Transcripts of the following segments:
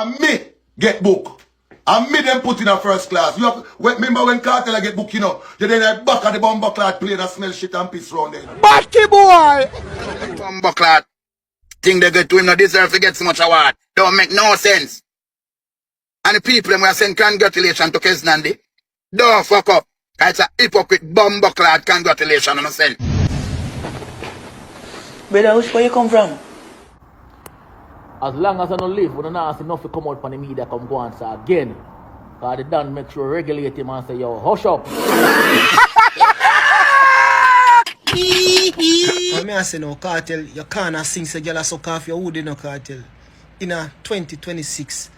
And me get book. And me them put in a first class. You have, remember when Kartel get book, you know, you then I back at the bomber clad plane and smell shit and piss round there. Batty boy! Bomber clad. Thing they get to him not deserve to get so much award. Don't make no sense. And the people them will send congratulations to Keznandi. Don't fuck up. It's a hypocrite bomber clad congratulations on send. Brother, where you come from? As long as I don't live, we don't ask enough to come out from the media come go answer again. Because they done make sure regulate him and say, yo, hush up. I say no, Kartel, you can't sing so girl suck off your wood in no Kartel. In a 2026,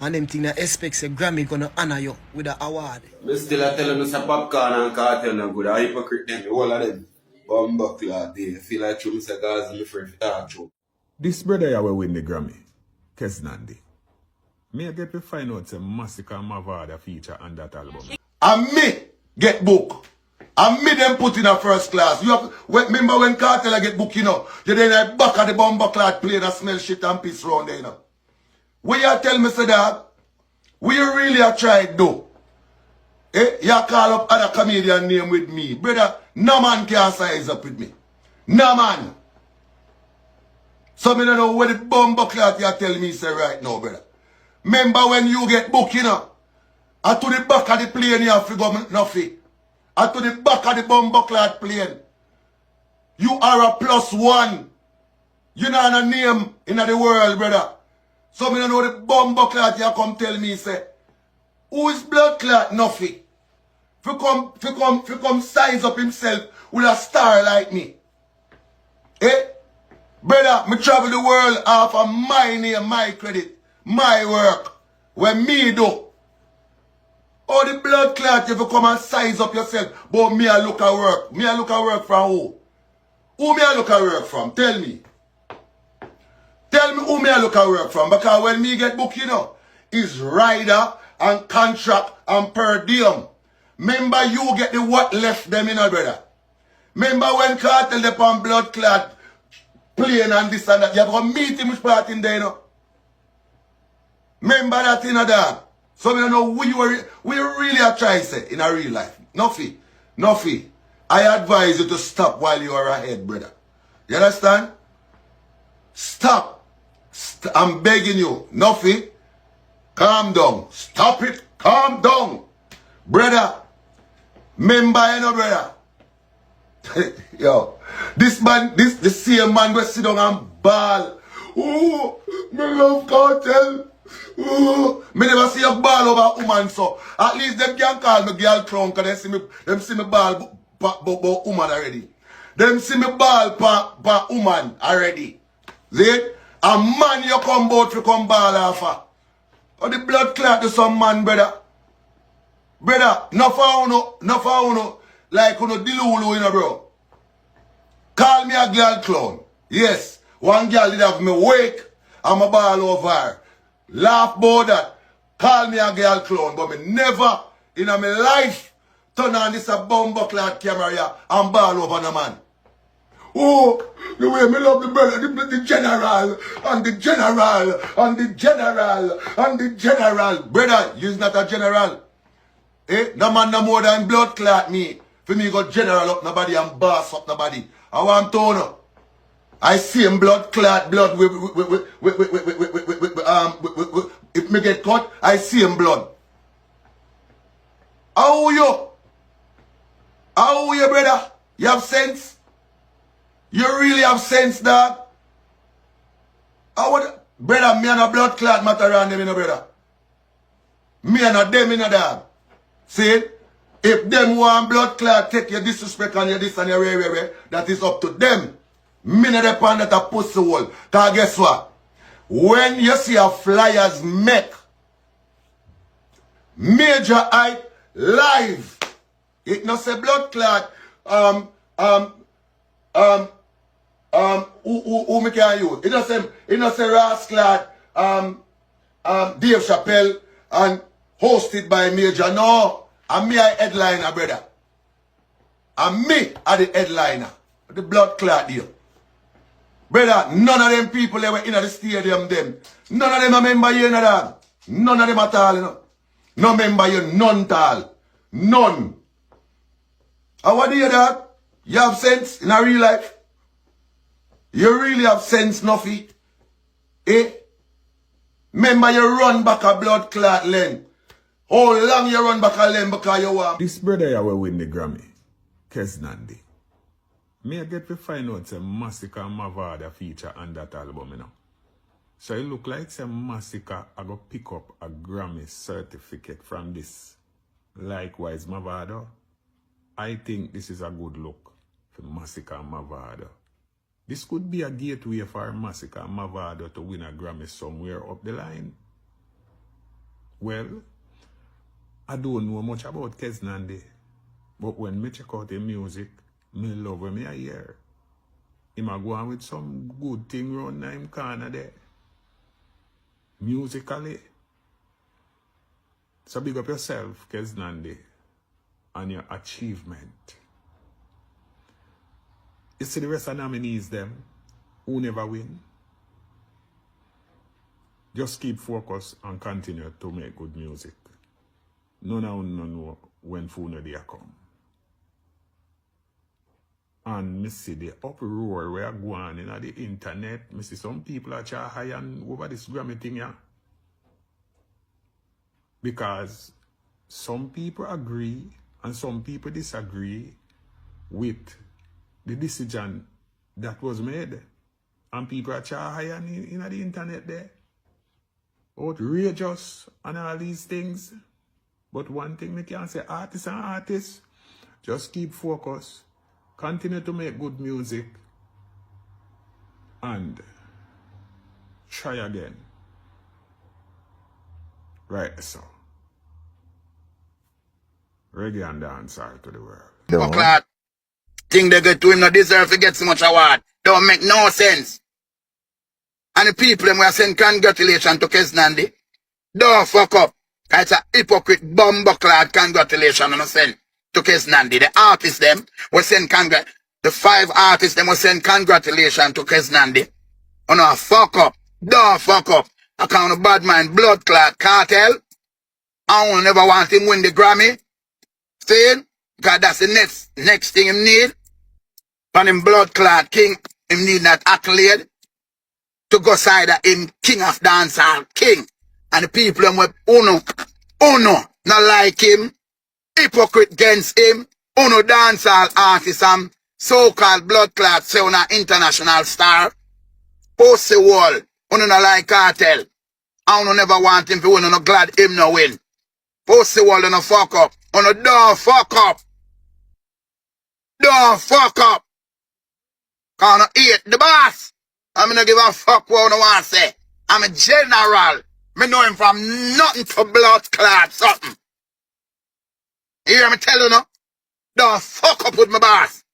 and them thing that expects a Grammy gonna honor you with an award. Me still a tell them it's a popcorn and Kartel no good. A hypocrite them, all of them. Bomber clad, they feel like you Mr. Gaza, my friend, for talk to. This brother here will win the Grammy, Keznandi. Me I get to find out some Massacre and Mavada feature on that album. And me get book. And me them put in a first class. You have, remember when Kartel get book, you know, you then I back at the bomber clad plane and smell shit and piss round there, you know. What you tell me, say dog? We really are trying do. Eh? You call up other comedian name with me. Brother, no man can size up with me. No man. So me don't know what the bomber cloth you tell me say right now, brother. Remember when you get book, you know, and to the back of the plane you have to go Nuffy. And to the back of the bomber cloth plane. You are a +1. You know a name in the world, brother. So me don't know the bomber cloth you come tell me say, who is blood clot Nuffy? If you come size up himself with a star like me. Eh? Brother, me travel the world off of my name, my credit, my work. When me do. All the blood clot if you come and size up yourself. But me I look at work. Me I look at work from who? Who me I look at work from? Tell me. Tell me who me I look at work from. Because when me get book, you know, is rider and contract and per diem. Remember you get the what left them in, brother. Remember when Kartel up on blood clot plane and this and that. You have to meet him which part in there, you know. Remember that, you know, dog. So we don't know who we really are trying to say in a real life. Nuffy, I advise you to stop while you are ahead, brother. You understand? Stop. I'm begging you. Nuffy, calm down. Stop it. Calm down. Brother, remember, you know, brother. Yo, this man, the same man will sit down and bawl. Oh, me love Kartel. Oh, me never see a ball over a woman, so at least them can call me girl clown because them see me ball pa woman already. Them see me ball pa woman already. See? A man you come bout to come ball off. Or the blood clot to some man, brother. Brother, no for uno, like uno dilulu, you know, bro. Call me a girl clown. Yes, one girl did have me wake, I'm a ball over her. Laugh about that. Call me a girl clown, but me never in my life turn on this a bomber clad camera and ball over no man. Oh, the way me love the brother, the general, and the general, and the general, and the general. Brother, you's not a general. Eh? No man no more than blood clot me. For me go general up nobody and boss up nobody. I want to know. I see him blood clot, blood if me get cut, I see him blood. How are you? How are you, brother? You have sense? You really have sense, dog? Brother, me and a blood clot matter around them, you know, brother. Me and a them, you know, dog. See? If them want blood clot, take your disrespect and your this and your way, that is up to them. Me not depend that a pussy hole. Cause guess what? When you see a flyers make major hype live, it not say blood clot, who me can use? It not say Ross Clot, Dave Chappelle and hosted by Major. No, and me a headliner, brother. And me are the headliner. The blood clot deal. Brother, none of them people that were in the stadium them. None of them are member you, no dog. None of them at all, you know. No member you, none at all. None. And what do you dog? You have sense in a real life? You really have sense, Nuffy? Eh? Remember you run back a blood clot lane. How long you run back a lane because you want? This brother here will win the Grammy. Keznandi. Me I get to find out some Massacre and Mavada feature on that album, you know. So it look like some Massacre I go pick up a Grammy certificate from this. Likewise, Mavada. I think this is a good look for Massacre and Mavada. This could be a gateway for Massacre and Mavada to win a Grammy somewhere up the line. Well, I don't know much about Keznandi, but when me check out the music, me love when me I hear. Him a go on with some good thing round him corner there. Musically. So big up yourself, Keznandi, and your achievement. You see the rest of the nominees them, who never win. Just keep focused and continue to make good music. None of them know when Funa Day come. And me see the uproar where go on in the internet. Me see some people are trying high and over this Grammy thing, yeah. Because some people agree and some people disagree with the decision that was made. And people are trying high in the internet there. Outrageous and all these things. But one thing me can say, artists and artists, just keep focused. Continue to make good music and try again. Right, so. Reggae and dancehall to the world. Buckler, thing they get to him not deserve to get so much award. Don't make no sense. And the people them will send congratulations to Keznandi. Don't fuck up. It's a hypocrite bumbleclad congratulations and send to Keznandi. The artists them will send the 5 artists them will send congratulations to Keznandi. Oh no, fuck up. Don't fuck up. I count a bad mind blood clot Kartel. I will never want him win the Grammy. See? Because that's the next thing him need. And him blood clot king, him need that accolade to go side of him king of dancehall, king. And the people them with Uno, not like him, hypocrite against him, Uno dancehall artist, so-called blood clot, say on an international star, post the wall, Uno not like Kartel. I don't never want him to win, Uno glad him no win. Post the wall, Uno fuck up, Uno don't fuck up. Don't fuck up. Cause I eat the boss. I'm gonna give a fuck what I want to say. I'm a general. Me know him from nothing to blood clot something. You hear me tell you no? Don't fuck up with my boss.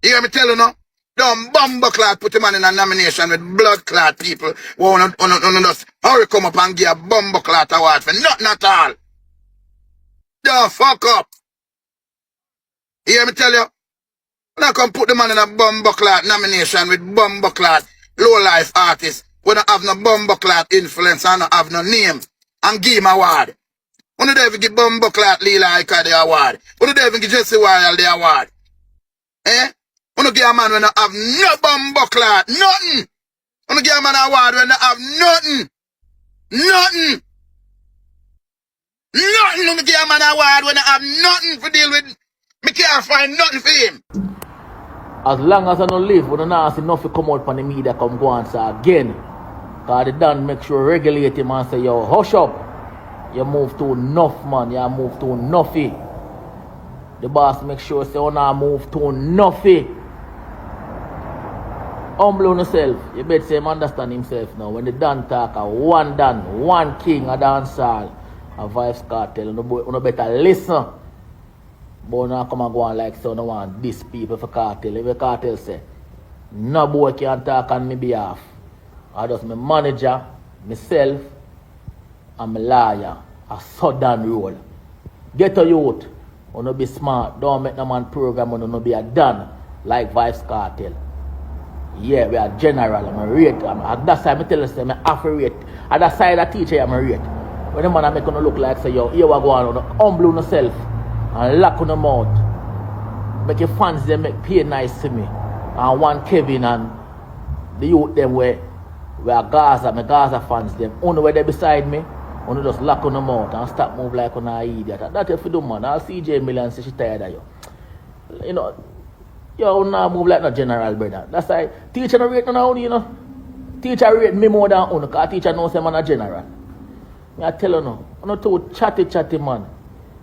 You hear me tell you no? Don't bumbleclad put him on in a nomination with blood clot people who wanna just hurry come up and give a bumbleclad award for nothing at all. Don't fuck up. You hear me tell you? Now come put the man in a bumbleclad nomination with bumbleclad low-life artists. We don't have no bumbleclad influence and don't have no name. And give him award. We don't even give bumbleclad Lila Ika the award. We don't even give Jesse Royal the award. Eh? We don't give a man when don't have no bumbleclad. Nothing. We don't give a man an award when don't have nothing. Nothing. Nothing. We don't give a man an award when don't have nothing to deal with. Me can't find nothing for him. As long as I don't live, we don't have enough to come out from the media come go and say again. Because they done make sure regulate him and say, yo, hush up. You move too enough, man. You move too Nuffy. The boss make sure say, oh, now move too Nuffy. Humble on yourself. You better say him understand himself now. When the done talk, one king, a dancehall, a Vybz Kartel, you better listen. But now come and go on like so, no want this people for Kartel. If a Kartel say, no boy can talk on me behalf. I just my manager, myself, and my lawyer. A sudden rule. Get a youth. You no be smart. Don't make no man program when you no be a done like Vybz Kartel. Yeah, we are general. I'm a rate. At that side, I tell you, I'm half a rate. At that side, I teacher, I'm a rate. When the man I make you look like, say, yo, here we go on, humble yourself and lock on the mouth. Make your fans, they make pay nice to me. And one Kevin and the youth, them where are Gaza, my Gaza fans, them. Only where they beside me, only just lock on the mouth and stop move like on an idiot. That's if you do, man. I'll see J Million say she tired of you. You know, yo, now move like no general, brother. That's why teacher no rate no you know. Teacher rate me more than one, because teacher knows I'm a general. Me I tell you no, I'm not too chatty man.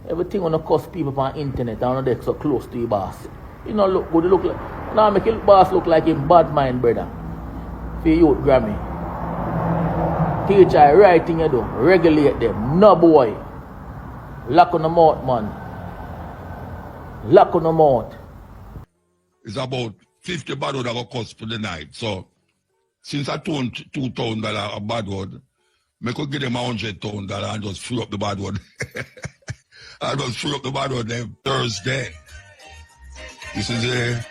Everything on the cost people on the internet and they so close to your boss. You know look good, you look like now make your boss look like him bad mind, brother. For youth Grammy. Teacher right thing you do, regulate them. No boy. Lock on the mouth, man. Lock on the mouth. It's about 50 bad word I got cost for the night. So since I turned $2,000 a bad word, I could give them $100,000 and just free up the bad word. I just free up the bad word then Thursday. This is the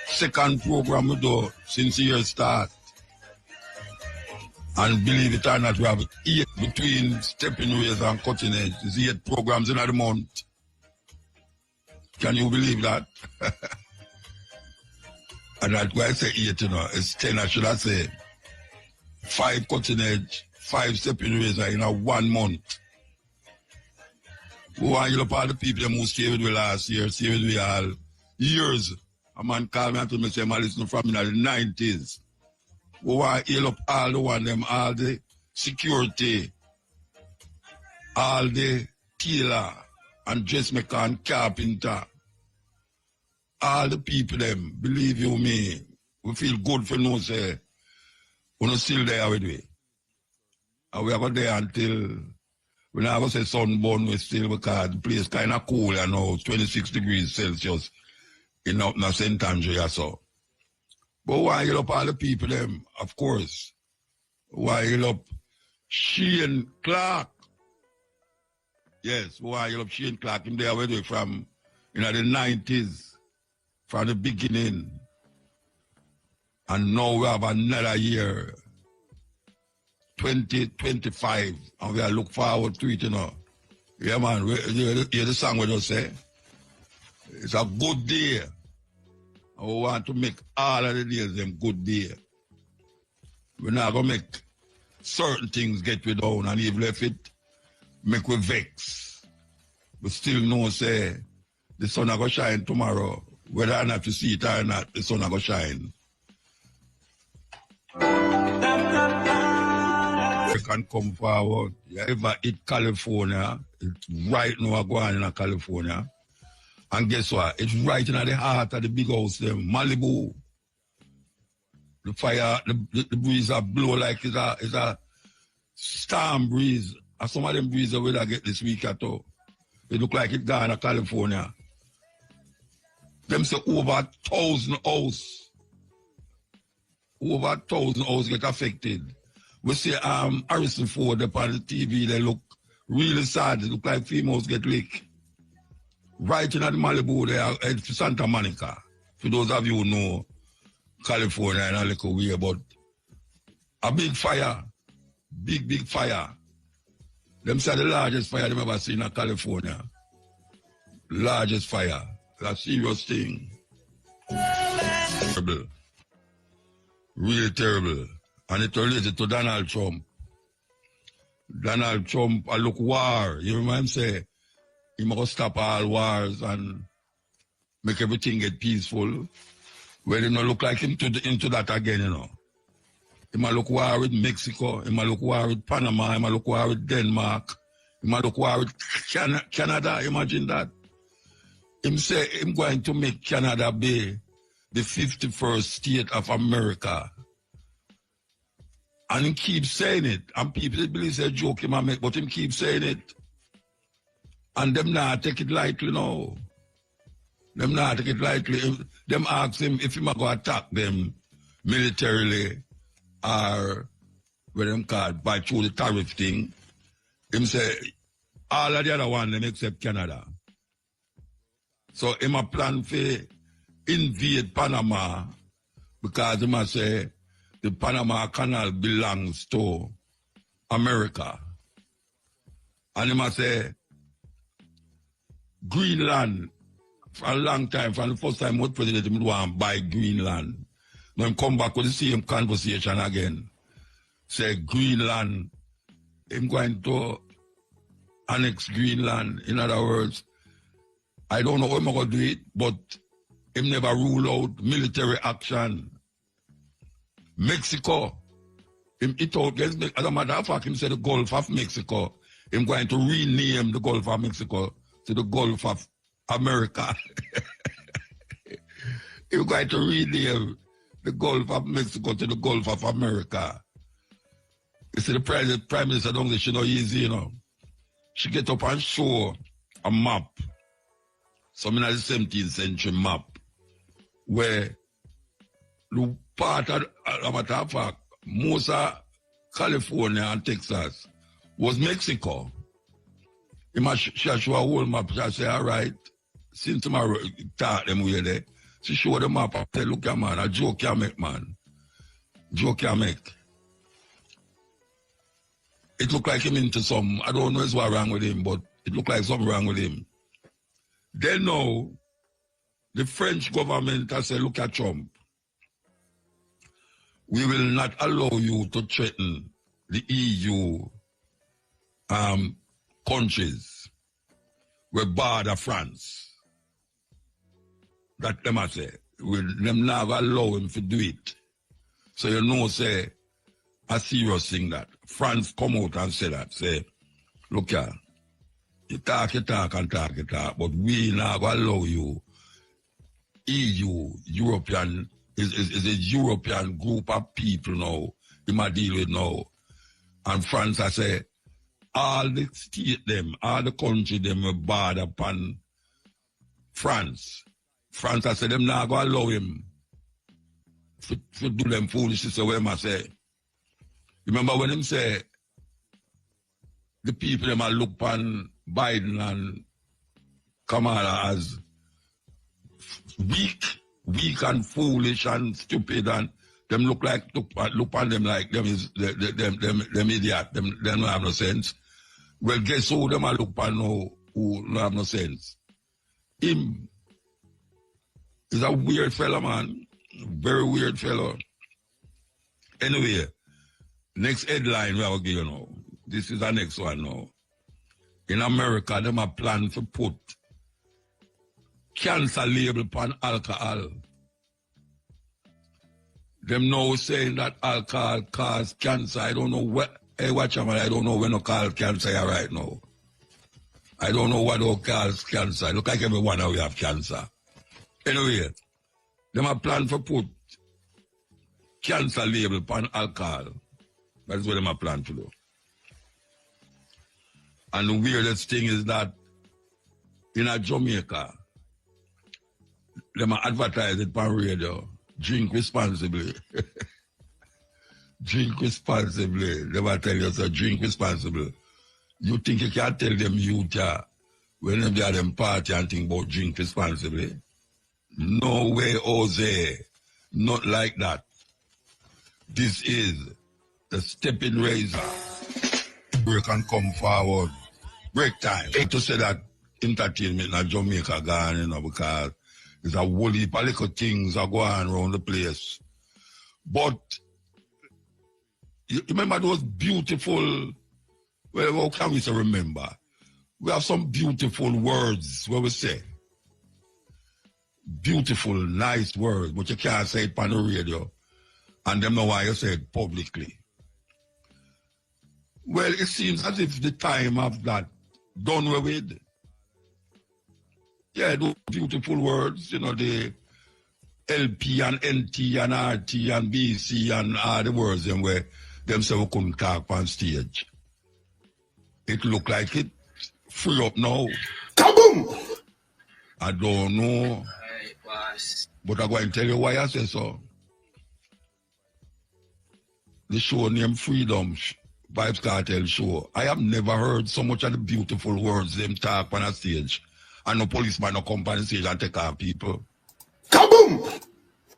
second program we do since the year start. And believe it or not, we have 8 between stepping ways and cutting edge. It's 8 programs in a month. Can you believe that? And that's why I say 8, you know. It's 10, I should have said. 5 cutting edge, 5 stepping ways in a 1 month. We want you up all the people who stayed with me last year, stayed with me all years. A man called me and told me, say, I listen from in the 90s. We want to heal up all the one them, all the security, all the tailor and dressmaker and carpenter. All the people them, believe you me, we feel good for no say, we're not still there with me. And we are there until, when I was say sunburn, we still, because the place kind of cool, you know, 26 degrees Celsius in St. Andrea, so. But why you up all the people them, of course. Why you up Shane Clark? Yes, why you up Shane Clark? Him there with from, you know, the 90s, from the beginning. And now we have another year, 2025, and we are look forward to it, you know. Yeah, man, you hear the song we just say? It's a good day. I want to make all of the days them good day. We're not going to make certain things get we down, and if left it, make we vex. But still know, say, the sun will shine tomorrow. Whether or not you see it or not, the sun will shine. You can come forward. You ever hit California, it's right now going in California. And guess what? It's right in the heart of the big house, them, Malibu. The fire, the breeze are blow like it's a storm breeze. And some of them breeze that we get this week at all. It look like it gone to California. Them say over 1,000 houses. Over 1,000 houses get affected. We see Harrison Ford up on the TV, they look really sad. It look like females get licked. Right in the Malibu there, at Santa Monica. For those of you who know California and a little weird, but a big fire, big fire. Them say the largest fire they've ever seen in California. Largest fire. That's a serious thing. Terrible. Really terrible. And it's related to Donald Trump. Donald Trump, I look war. You remember him say, he must stop all wars and make everything get peaceful. Well, it don't look like him into that again, you know. He might look war with Mexico, he might look war with Panama, he might look war with Denmark, he might look war with Canada, imagine that. Him say him going to make Canada be the 51st state of America. And he keeps saying it. And people believe it's a joke he might make, but him keep saying it. And them not take it lightly now. Them not take it lightly. Them ask him if he might go attack them militarily or what them called by through the tariff thing. Him say all of the other one them except Canada. So him a plan for invade Panama because they must say the Panama Canal belongs to America. And they must say Greenland, for a long time, from the first time what president would want to buy Greenland. Now him come back with the same conversation again. Say Greenland, him going to annex Greenland. In other words, I don't know how I'm going to do it, but him never rule out military action. Mexico, him it out, as a matter of fact, him said the Gulf of Mexico. Him going to rename the Gulf of Mexico to the Gulf of America. Him going to rename the Gulf of Mexico to the Gulf of America. You see, the Prime Minister don't say she know easy, you know. She get up and show a map, some in the 17th century map, where the part of matter of fact, most of California and Texas was Mexico. She show a whole map. She say, all right, since tomorrow talk them way there, she show the map and say, look at man, a joke can make, man. Joke can make. It look like him into some, I don't know what's wrong with him, but it look like something wrong with him. Then now, the French government has said, look at Trump. We will not allow you to threaten the EU countries with border France. That them I say. Them never allow him to do it. So you know, say, a serious thing that. France come out and say that. Say, look here, you talk, but we never allow you. EU, European, is a European group of people now, you might deal with now. And France, I say, all the state them, all the country them are bad upon France. France, I say, them not going to allow him to do them foolishness, so what I say. Remember when him say, the people them are look upon Biden and Kamala as weak and foolish and stupid, and them look on them like them is them idiot, them don't have no sense. Well, guess who them are look on who don't have no sense? Him is a weird fella, man. Very weird fellow. Anyway, next headline we will give you now. This is the next one now. In America, them are planning to put cancer label upon alcohol. Them now saying that alcohol cause cancer. I don't know what. Hey, watch out, man. I don't know when to call cancer right now. I don't know what to call cancer. Look like everyone now we have cancer. Anyway, them are planning to put cancer label upon alcohol. That's what them are planning to do. And the weirdest thing is that in Jamaica, them are advertising it on radio. Drink responsibly. Drink responsibly. They will tell you, so drink responsibly. You think you can tell them youth when they are them party and think about drink responsibly? No way, Jose. Not like that. This is the stepping razor. We can come forward. Break time. To say that entertainment in Jamaica gone, you know, because there's a whole heap of little things are going around the place. But you remember those beautiful, well, how can we say remember? We have some beautiful words where we say. Beautiful, nice words, but you can't say it on the radio. And them know why you say it publicly. Well, it seems as if the time of that done with. Yeah, those beautiful words, you know, the LP and NT and RT and BC and all the words them where them say we couldn't talk on stage. It look like it free up now. Kaboom! I don't know. But I'm going to tell you why I say so. The show named Freedom, Vybz Kartel show. I have never heard so much of the beautiful words them talk on a stage. And no policeman no come on the stage and take our people. Kaboom!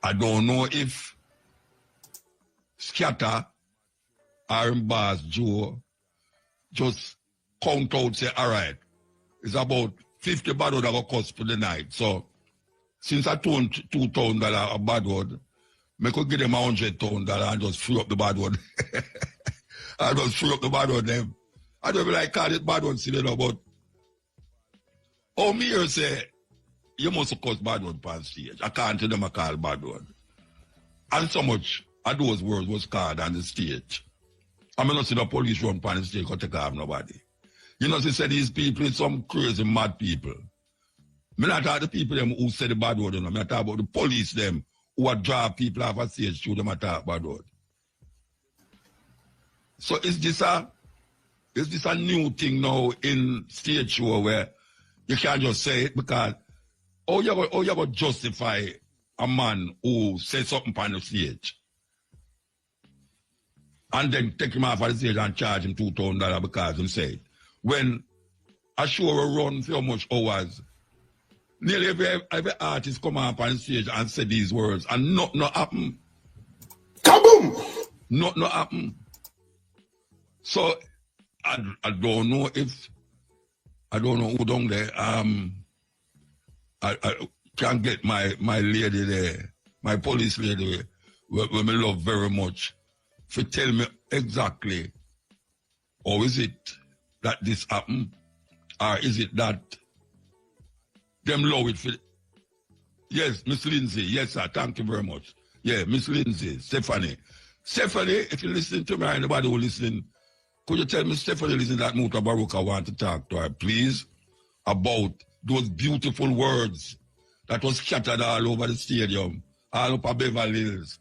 I don't know if scatter, Iron Bars, Joe, just count out, say, all right, it's about 50 bad word I got cost for the night. So, since I turned $2,000 a bad word, I could give them $100,000 and just free up the bad word. I just free up the bad word them. I don't like call it bad word, see, you know, but me here say, you must have cost bad word on stage. I can't tell them I call bad word. And so much of those words was called on the stage. I mean, not see the police run on the stage because take off nobody. You know, they say these people is some crazy mad people. I not talk the people them who say the bad word, you know. I talk about the police them who are draw people off a stage through them I talk bad word. So is this a new thing now in stage show where you can't just say it because you go justify a man who says something on the stage and then take him off of the stage and charge him $2,000 because he said when a show will run for how much hours, nearly every artist come up on the stage and say these words and nothing happen. Kaboom! Nothing happen. So I don't know who down there. I can't get my lady there, my police lady, who I love very much, to tell me exactly how is it that this happened, or is it that them love it for. Yes, Miss Lindsay. Yes, sir. Thank you very much. Yeah, Miss Lindsay, Stephanie. Stephanie, if you listen to me, or anybody who listen, could you tell me Stephanie listen that Mutabaruka want to talk to her, please, about those beautiful words that was scattered all over the stadium, all over Beverly Hills,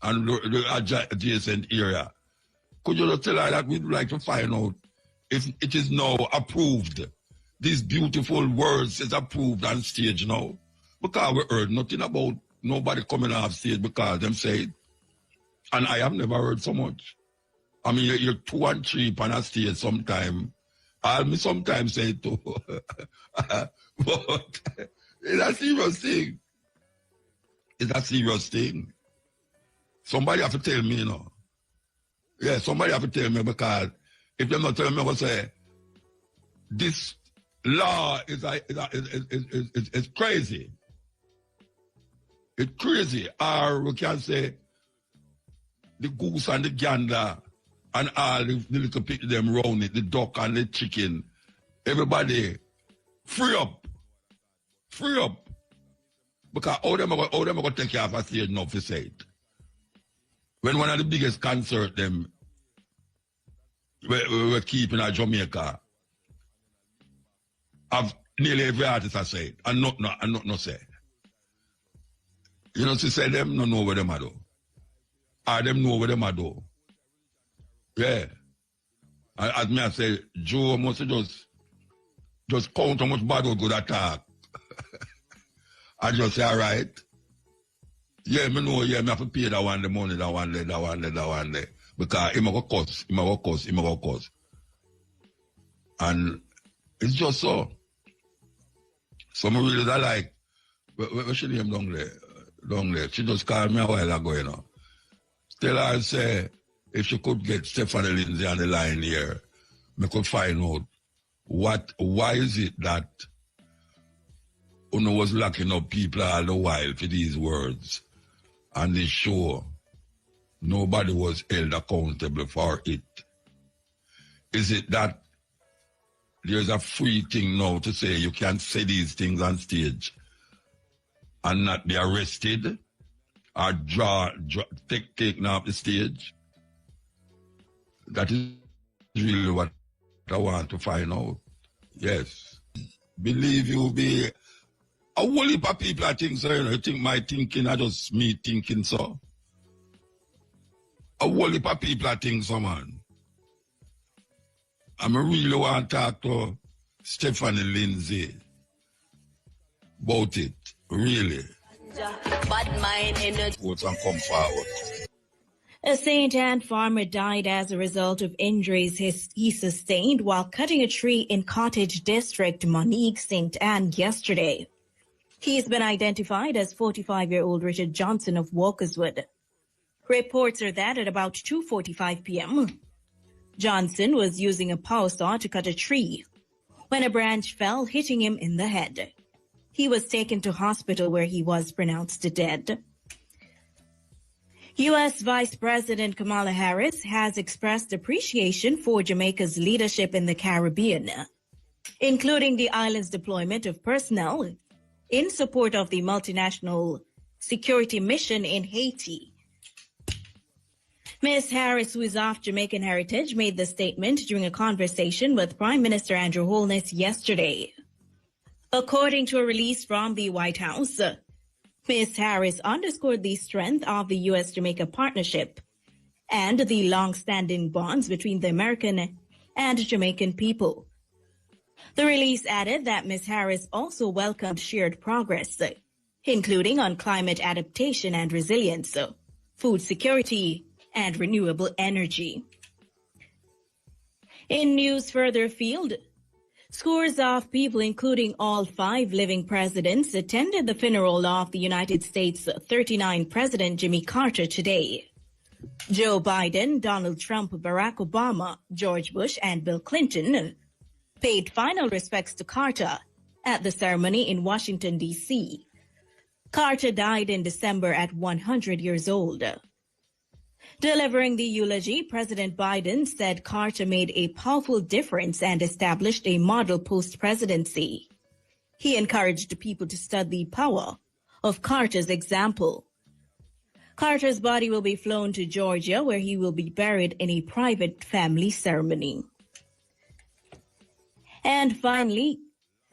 and the adjacent area. Could you just tell her that we'd like to find out if it is now approved? These beautiful words is approved on stage now. Because we heard nothing about nobody coming off stage because them say it. And I have never heard so much. I mean, you're 2 and 3 on a stage sometime. I'll sometimes say it too. But it's a serious thing. It's a serious thing. Somebody have to tell me, you know. Yeah, somebody have to tell me because if they're not telling me, I will say, this law is crazy. It's crazy. Or we can say, the goose and the gander and all the little people them round it, the duck and the chicken, everybody, free up. Free up. Because all them are going to take care of a stage now for say it. When one of the biggest concerts them we were keeping at Jamaica, of nearly every artist I say it, and not say. You know, she say them no know what them are do. Or them know what them are do. Yeah. As me I say, Joe must just count how much bad or good attack. I just say, all right. Yeah, me know, yeah, me have to pay that one, the money, that one there. Because it might go cost. And it's just so. So I really don't like, what she name down there? She just called me a while ago, you know. Tell her, say, if she could get Stephanie Lindsay on the line here, we could find out why is it that Uno was locking up people all the while for these words and this show. Nobody was held accountable for it. Is it that there's a free thing now to say you can say these things on stage and not be arrested or taken off the stage? That is really what I want to find out. Yes. Believe you be a whole heap of people I think so, you know, you think my thinking are just me thinking so. A whole heap of people I think so, man. I really want to talk to Stephanie Lindsay about it, really. What's on come forward. A St. Anne farmer died as a result of injuries he sustained while cutting a tree in Cottage District, Monique, St. Anne yesterday. He has been identified as 45-year-old Richard Johnson of Walkerswood. Reports are that at about 2:45 p.m., Johnson was using a power saw to cut a tree when a branch fell, hitting him in the head. He was taken to hospital where he was pronounced dead. U.S. Vice President Kamala Harris has expressed appreciation for Jamaica's leadership in the Caribbean, including the island's deployment of personnel in support of the multinational security mission in Haiti. Ms. Harris, who is of Jamaican heritage, made the statement during a conversation with Prime Minister Andrew Holness yesterday. According to a release from the White House, Ms. Harris underscored the strength of the U.S.-Jamaica partnership and the long-standing bonds between the American and Jamaican people. The release added that Ms. Harris also welcomed shared progress, including on climate adaptation and resilience, food security, and renewable energy. In news further afield, scores of people, including all 5 living presidents, attended the funeral of the United States' 39th President Jimmy Carter today. Joe Biden, Donald Trump, Barack Obama, George Bush, and Bill Clinton paid final respects to Carter at the ceremony in Washington, D.C. Carter died in December at 100 years old. Delivering the eulogy, President Biden said Carter made a powerful difference and established a model post-presidency. He encouraged people to study the power of Carter's example. Carter's body will be flown to Georgia, where he will be buried in a private family ceremony. And finally,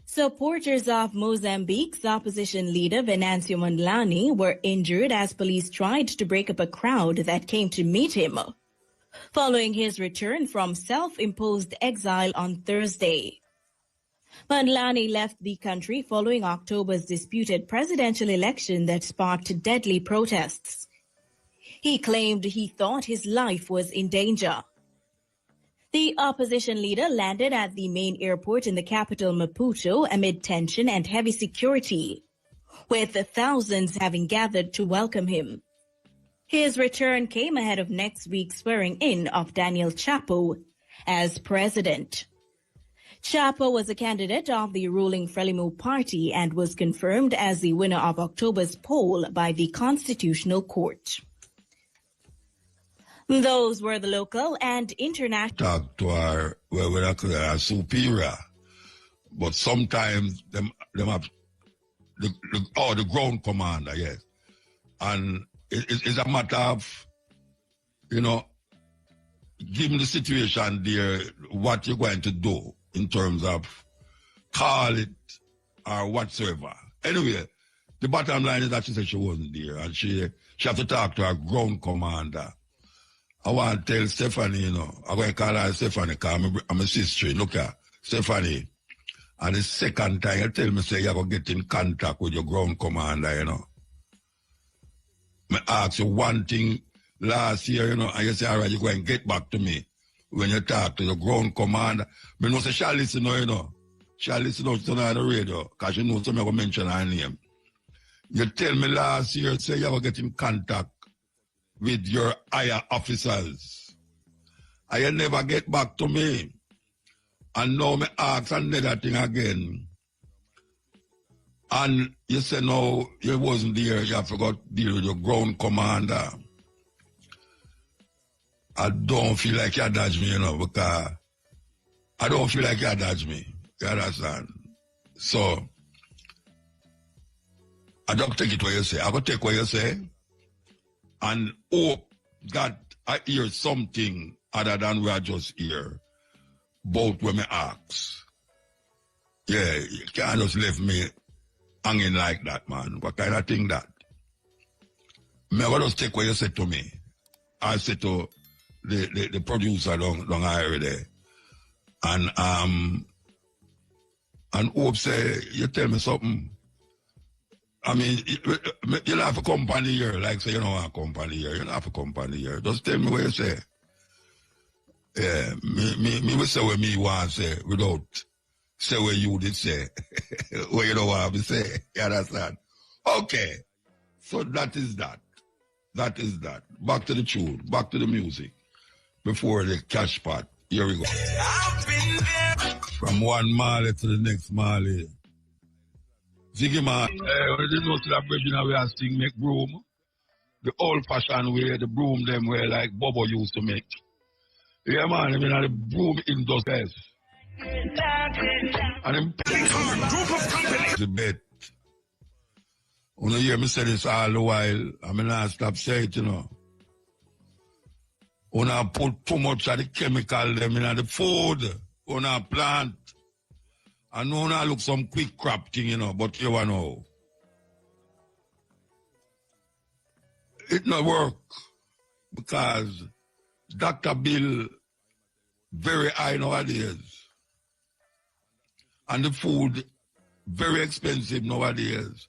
supporters of Mozambique's opposition leader Venancio Mondlane were injured as police tried to break up a crowd that came to meet him following his return from self-imposed exile on Thursday. Mondlane left the country following October's disputed presidential election that sparked deadly protests. He claimed he thought his life was in danger. The opposition leader landed at the main airport in the capital Maputo amid tension and heavy security, with thousands having gathered to welcome him. His return came ahead of next week's swearing in of Daniel Chapo as president. Chapo was a candidate of the ruling Frelimo party and was confirmed as the winner of October's poll by the Constitutional Court. Those were the local and international. Talk to our superior, but sometimes them have the ground commander, yes, and it's a matter of, you know, given the situation there, what you're going to do in terms of call it or whatsoever. Anyway, the bottom line is that she said she wasn't there, and she had to talk to her ground commander. I want to tell Stephanie, you know, I'm going to call her Stephanie because I'm a sister. Look at Stephanie. And the second time you tell me, say, you're going to get in contact with your ground commander, you know. I asked you one thing last year, you know, and you say, all right, you're going to get back to me when you talk to your ground commander. But you know, say, she'll listen now, you know. She'll listen now to on the radio because she knows something I'm going to mention her name. You tell me last year, say, you're going to get in contact with your higher officers. And you never get back to me. And now me ask another thing again. And you say no, you wasn't there, you forgot to deal with your ground commander. I don't feel like you dodge me, you know, because I don't feel like you dodge me. You understand? So, I don't take it what you say. I go take what you say and hope that I hear something other than what I just hear about when I ask. Yeah, you can't just leave me hanging like that, man. What kind of thing that? Me I just take what you said to me. I said to the producer down here there. And hope say, you tell me something. I mean, you'll have a company here, like say you don't want a company here, you'll have a company here. Just tell me what you say. Yeah, me will say what me want to say without say what you did say. What you don't want to say. You understand? Okay. So that is that. That is that. Back to the tune, back to the music. Before the cash pot. Here we go. From one Mali to the next Mali. Ziggy man, when you know celebration we are sing make broom. The old fashioned way, the broom them way like Bobo used to make. Yeah man, I mean the broom industry. And them the bet. When you hear me say this all the while, I mean I stop saying it, you know. When I put too much of the chemical them in the food, when I plant, I know when I look some quick crop thing, you know, but you know. It not work because Dr. Bill very high nowadays. And the food very expensive nowadays.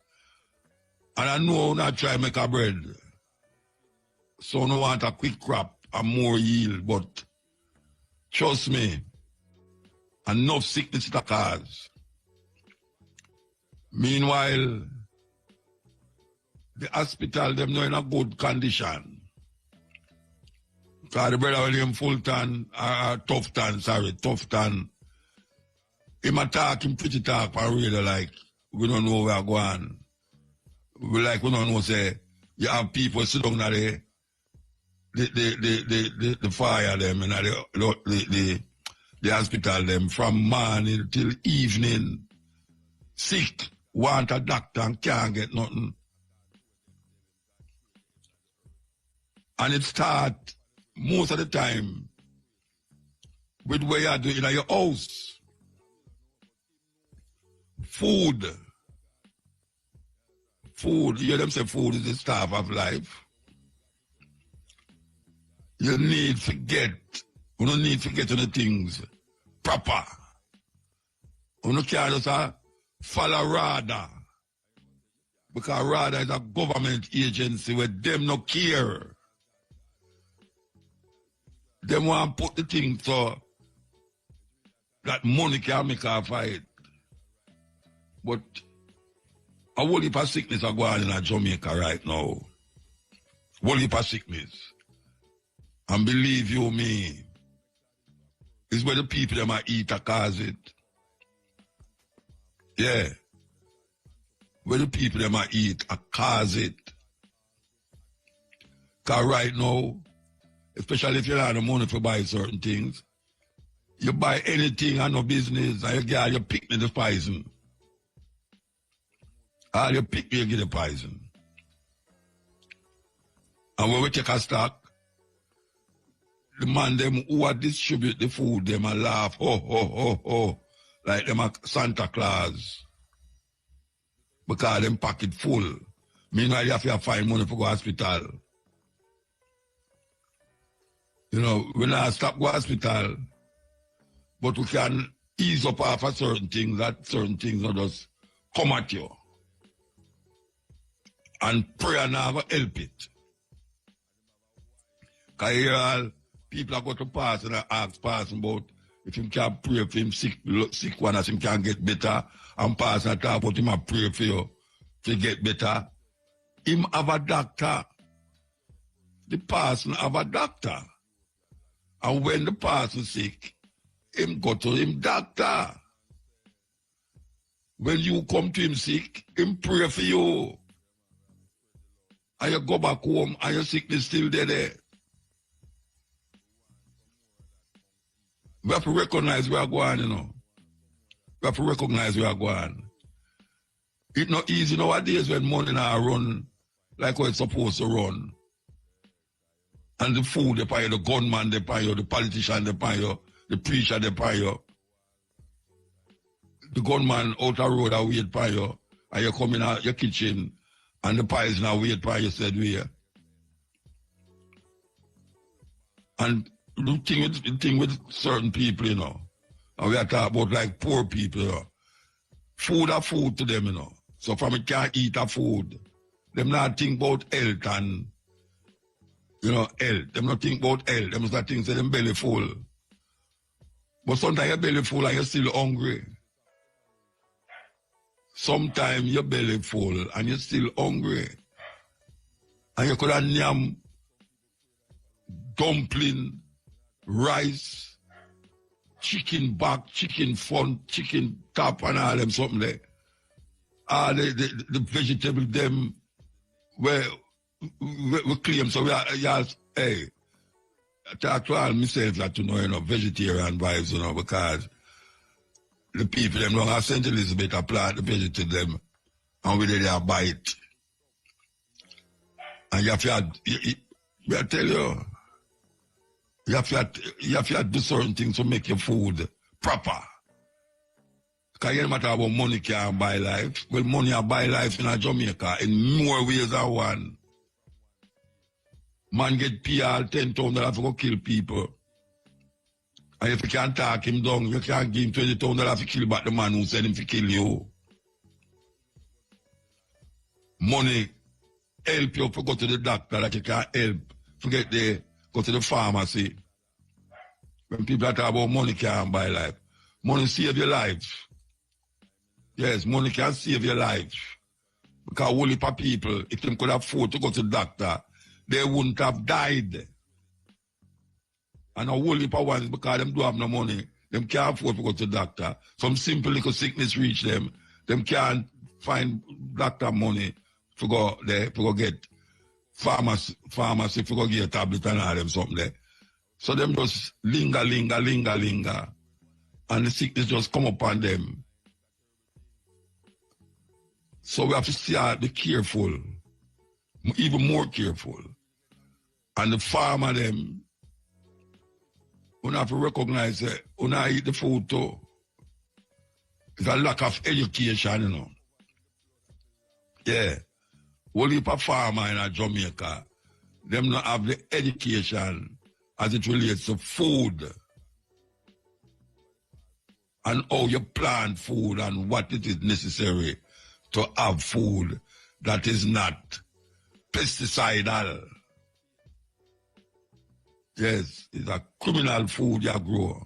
And I know when I try to make a bread. So I don't want a quick crop and more yield, but trust me, enough sickness to cause. Meanwhile, the hospital, them not in a good condition. Because the brother William Fulton, Tufton, him attack him pretty talk and really like, we don't know where we're going. We don't know, say, you have people sit down there, the fire them and the hospital them from morning till evening, sick, want a doctor and can't get nothing. And it start most of the time with what you are doing in your house. Food. You hear them say food is the staff of life. You don't need to get on the things proper. You don't care just follow RADA. Because RADA is a government agency where them no care. Them want to put the thing so that money can make a fight. But a whole heap of sickness are going on in Jamaica right now. Whole heap of sickness. And believe you me, it's where the people them eat a cause it. Yeah. Where the people them eat a cause it. Because right now, especially if you have the money to buy certain things, you buy anything and no business, and you pick me the poison. All you pick me, you get the poison. And when we take a stock, the man them who distribute the food, them a laugh, ho, like them a Santa Claus. Because them pocket full. Meanwhile, you have to find money for go hospital. You know, we not stop go hospital, but we can ease up off of certain things, that certain things not just come at you. And prayer never help it. Because here all people are going to pass and ask passing about if him can pray for him sick one as him can get better, and pass and talk about him and pray for you to get better. Him have a doctor. The person have a doctor. And when the person sick, him go to him doctor. When you come to him sick, him pray for you. And you go back home and your sickness still there. We have to recognize where we're going, you know. We have to recognize where we're going. It's not easy nowadays when money now run like how it's supposed to run. And the food they pay you, the gunman they pay you, the politician they pay you, the preacher they pay you. The gunman out the road that wait pay you, and you come in your kitchen and the pies now wait pay you said we. And the thing with certain people, you know, and we are talking about like poor people, you know. Food are food to them, you know. So from it can't eat a food, them not think about health and, you know, health. Them not think about health. Them start think say them belly full. But sometimes your belly full and you're still hungry. Sometimes your belly full and you're still hungry. And you could have yam, dumpling, rice, chicken back, chicken front, chicken top, and all them something there. All the vegetable them where we claim, so we are, hey, I talk to all myself that to know, vegetarian vibes, because the people them long as St. Elizabeth apply the vegetable them, and we they buy it. And you have to, I tell you, you have to do certain things to make your food proper. Because you don't matter about money can buy life. Well, money can buy life in Jamaica in more ways than one. Man get PR $10,000 to go kill people. And if you can't talk him down, you can't give him $20,000 to kill back the man who said him to kill you. Money help you to go to the doctor that you can't help. Forget the go to the pharmacy. When people talk about money can't buy life. Money save your life. Yes, money can save your life. Because only for people, if they could afford to go to the doctor, they wouldn't have died. And only for ones because them do have no money, them can't afford to go to the doctor. Some simple little sickness reach them. Them can't find doctor money to go there, to go get pharmacy to go get a tablet and all them something there. So them just linger. And the sickness just come upon them. So we have to start be careful, even more careful. And the farmer them, we have to recognize that when I eat the food too, it's a lack of education, Yeah. Only for farmer in Jamaica, them not have the education as it relates to food. And how you plant food and what it is necessary to have food that is not pesticidal. Yes, it's a criminal food you grow.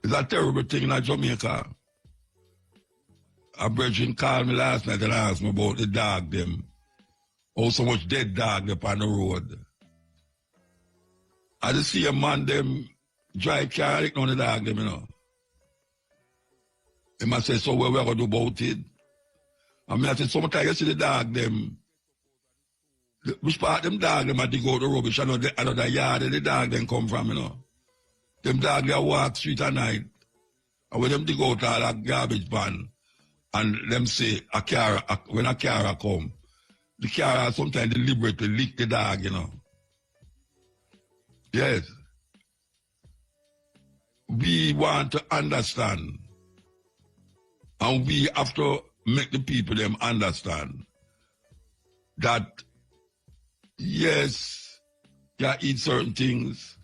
It's a terrible thing in Jamaica. A brethren called me last night and asked me about the dog them. Oh, so much dead dog up on the road. I just see a man them drive car, on the dog them, He must say, so what we going to do about it? And I said, sometimes you see the dog them, which part them dog them had to go to rubbish, another yard and the dog them come from, Them dog they walk street at night, and when them dig out all that garbage pan, and them say, when a car come, the car sometimes deliberately lick the dog, Yes. We want to understand. And we have to make the people them understand that, yes, you eat certain things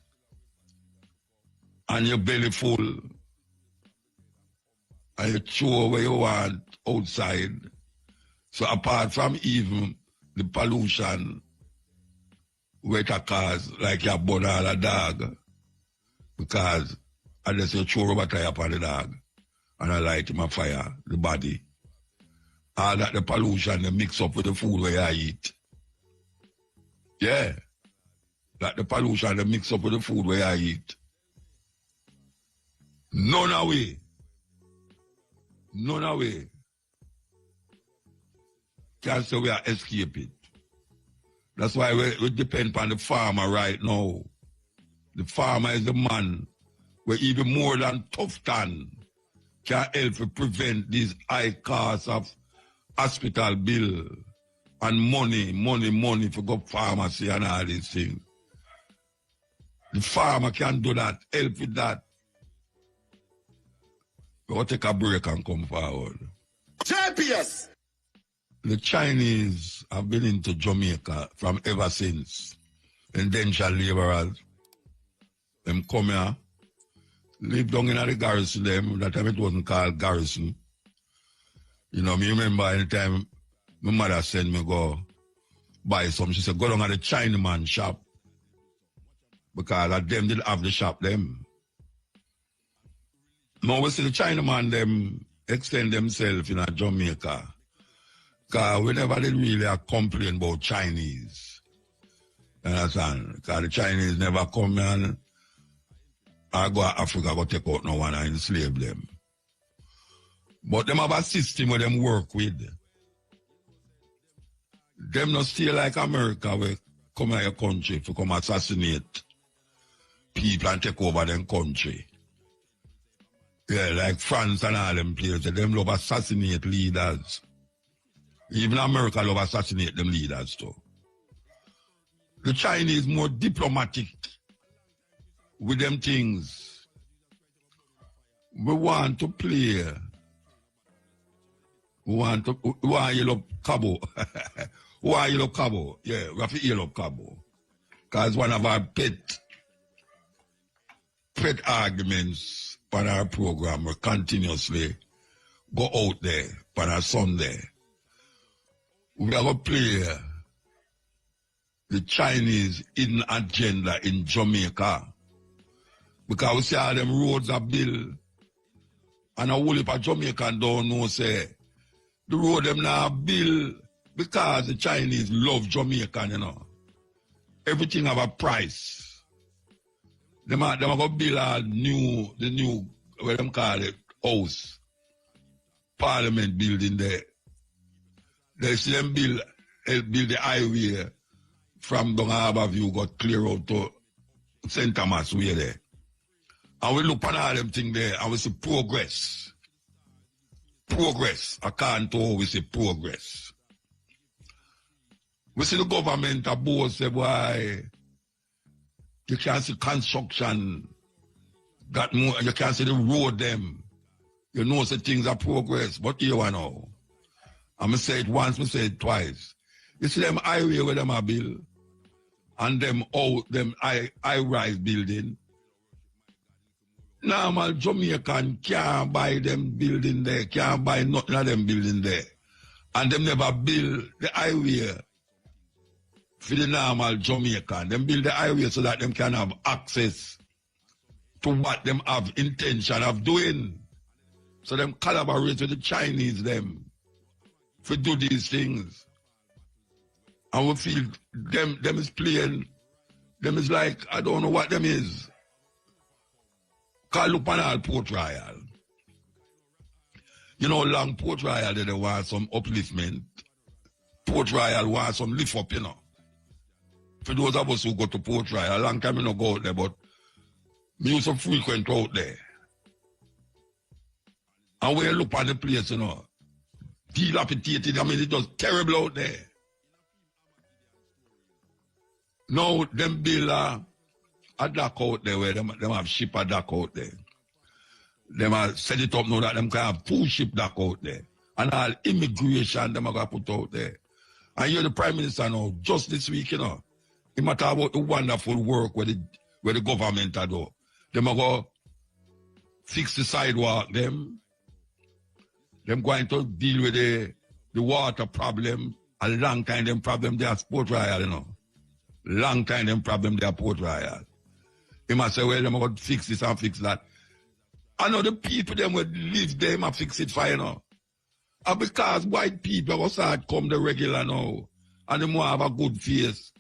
and your belly full and you chew where you want outside. So apart from even the pollution where it cause, like you burn all a dog, because unless you chew rubber tire upon the dog, and I light him a fire, the body. All that the pollution they mix up with the food where I eat. Yeah. That the pollution they mix up with the food where I eat. None away. Can't say we are escaping. That's why we depend on the farmer right now. The farmer is the man where even more than tough tan can help to prevent these high costs of hospital bill and money for go pharmacy and all these things. The farmer can do that, help with that. We'll take a break and come forward. JPS! The Chinese have been into Jamaica from ever since. Indentured laborers. Them come here, live down in the garrison them. That time it wasn't called garrison. Me remember anytime my mother sent me go buy some, she said, go down at the Chinaman shop. Because at them didn't have the shop them. Now we see the Chinaman them extend themselves in Jamaica. Because we never did really complain about Chinese. You understand? Because the Chinese never come and I go to Africa, go take out no one and enslave them. But them have a system where them work with. Them not stay like America where come to your country to come assassinate people and take over them country. Yeah, like France and all them places, them love assassinate leaders. Even America love assassinate them leaders too. The Chinese more diplomatic with them things. We want to play. We want yellow cabo. We want yellow cabo. Yeah, we have to yellow cabo. Because one of our pet arguments on our program, we continuously go out there on our Sunday. We are going to play the Chinese hidden agenda in Jamaica. Because we see how them roads are built. And a whole heap of Jamaican don't know, say, the road them now built because the Chinese love Jamaican, you know. Everything have a price. Them are going to build the new, what them call it, house. Parliament building there. They see them build the highway from Down Harbour View, got clear out to St. Thomas way there. And we look at all them things there and we see progress. Progress. I can't tell we see progress. We see the government about say, boy, you can't see construction. Got more, you can't see the road them. You know say things are progress. But here I know. I'm going to say it once, I say it twice. You see them highway where them are built, and them high-rise building. Normal Jamaican can't buy them building there, can't buy nothing of them building there. And them never build the highway for the normal Jamaican. Them build the highway so that them can have access to what them have intention of doing. So them collaborate with the Chinese them for do these things. And we feel them is playing, them is like, I don't know what them is. Call look on all Port Royal. You know, long Port Royal, they want some upliftment. Port Royal want some lift up, you know. For those of us who go to Port Royal, a long time I don't go out there, but me used to frequent out there. And when you look on the place, you know, dilapidated, I mean, it's just terrible out there. Now, them build a dock out there where them have ship a dock out there. Them have set it up now that them can have full ship dock out there. And all immigration them are going to put out there. And you're the Prime Minister now, just this week, you know, he might talk about the wonderful work where the government are do. Them are going to fix the sidewalk, them going to deal with the water problem. A long time them problem they are Port Royal, you know. Long time them problem they are Port Royal. He must say, well, them are going to fix this and fix that. I know the people them will live there and fix it for, you know. And because white people are going to start come the regular now. And them will have a good face.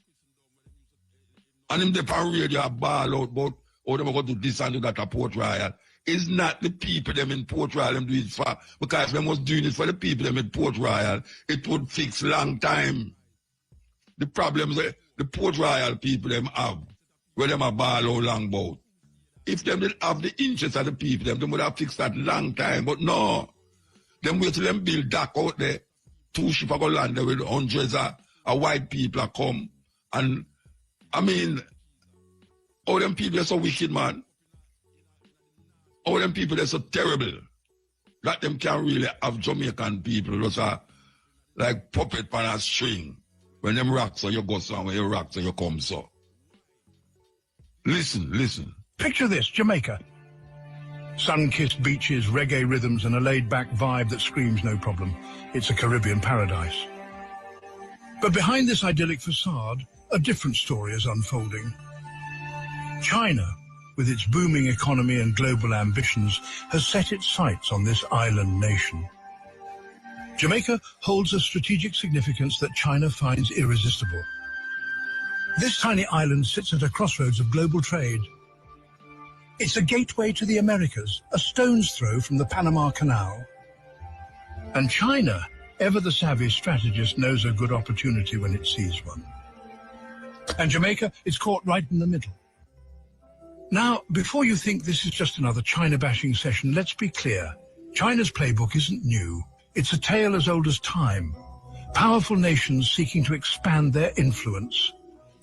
And them they on radio ball out about how them are going to do this and do that at Port Royal. It's not the people them in Port Royal them do it for. Because if them was doing it for the people them in Port Royal, it would fix long time. The problems the Port Royal people them have, where them are ball out long about. If them did have the interest of the people, them would have fixed that long time. But no. Them wait till them build dock out there. 2 ships are going to land there with hundreds of white people are come. And, I mean, all them people are so wicked, man. All them people are so terrible that them can't really have Jamaican people just like puppet on a string. When them rock so you go so, when you rock so you come so. Listen. Picture this, Jamaica. Sun-kissed beaches, reggae rhythms and a laid-back vibe that screams no problem. It's a Caribbean paradise. But behind this idyllic facade, a different story is unfolding. China, with its booming economy and global ambitions, has set its sights on this island nation. Jamaica holds a strategic significance that China finds irresistible. This tiny island sits at a crossroads of global trade. It's a gateway to the Americas, a stone's throw from the Panama Canal. And China, ever the savvy strategist, knows a good opportunity when it sees one. And Jamaica is caught right in the middle. Now, before you think this is just another China-bashing session, let's be clear. China's playbook isn't new. It's a tale as old as time. Powerful nations seeking to expand their influence.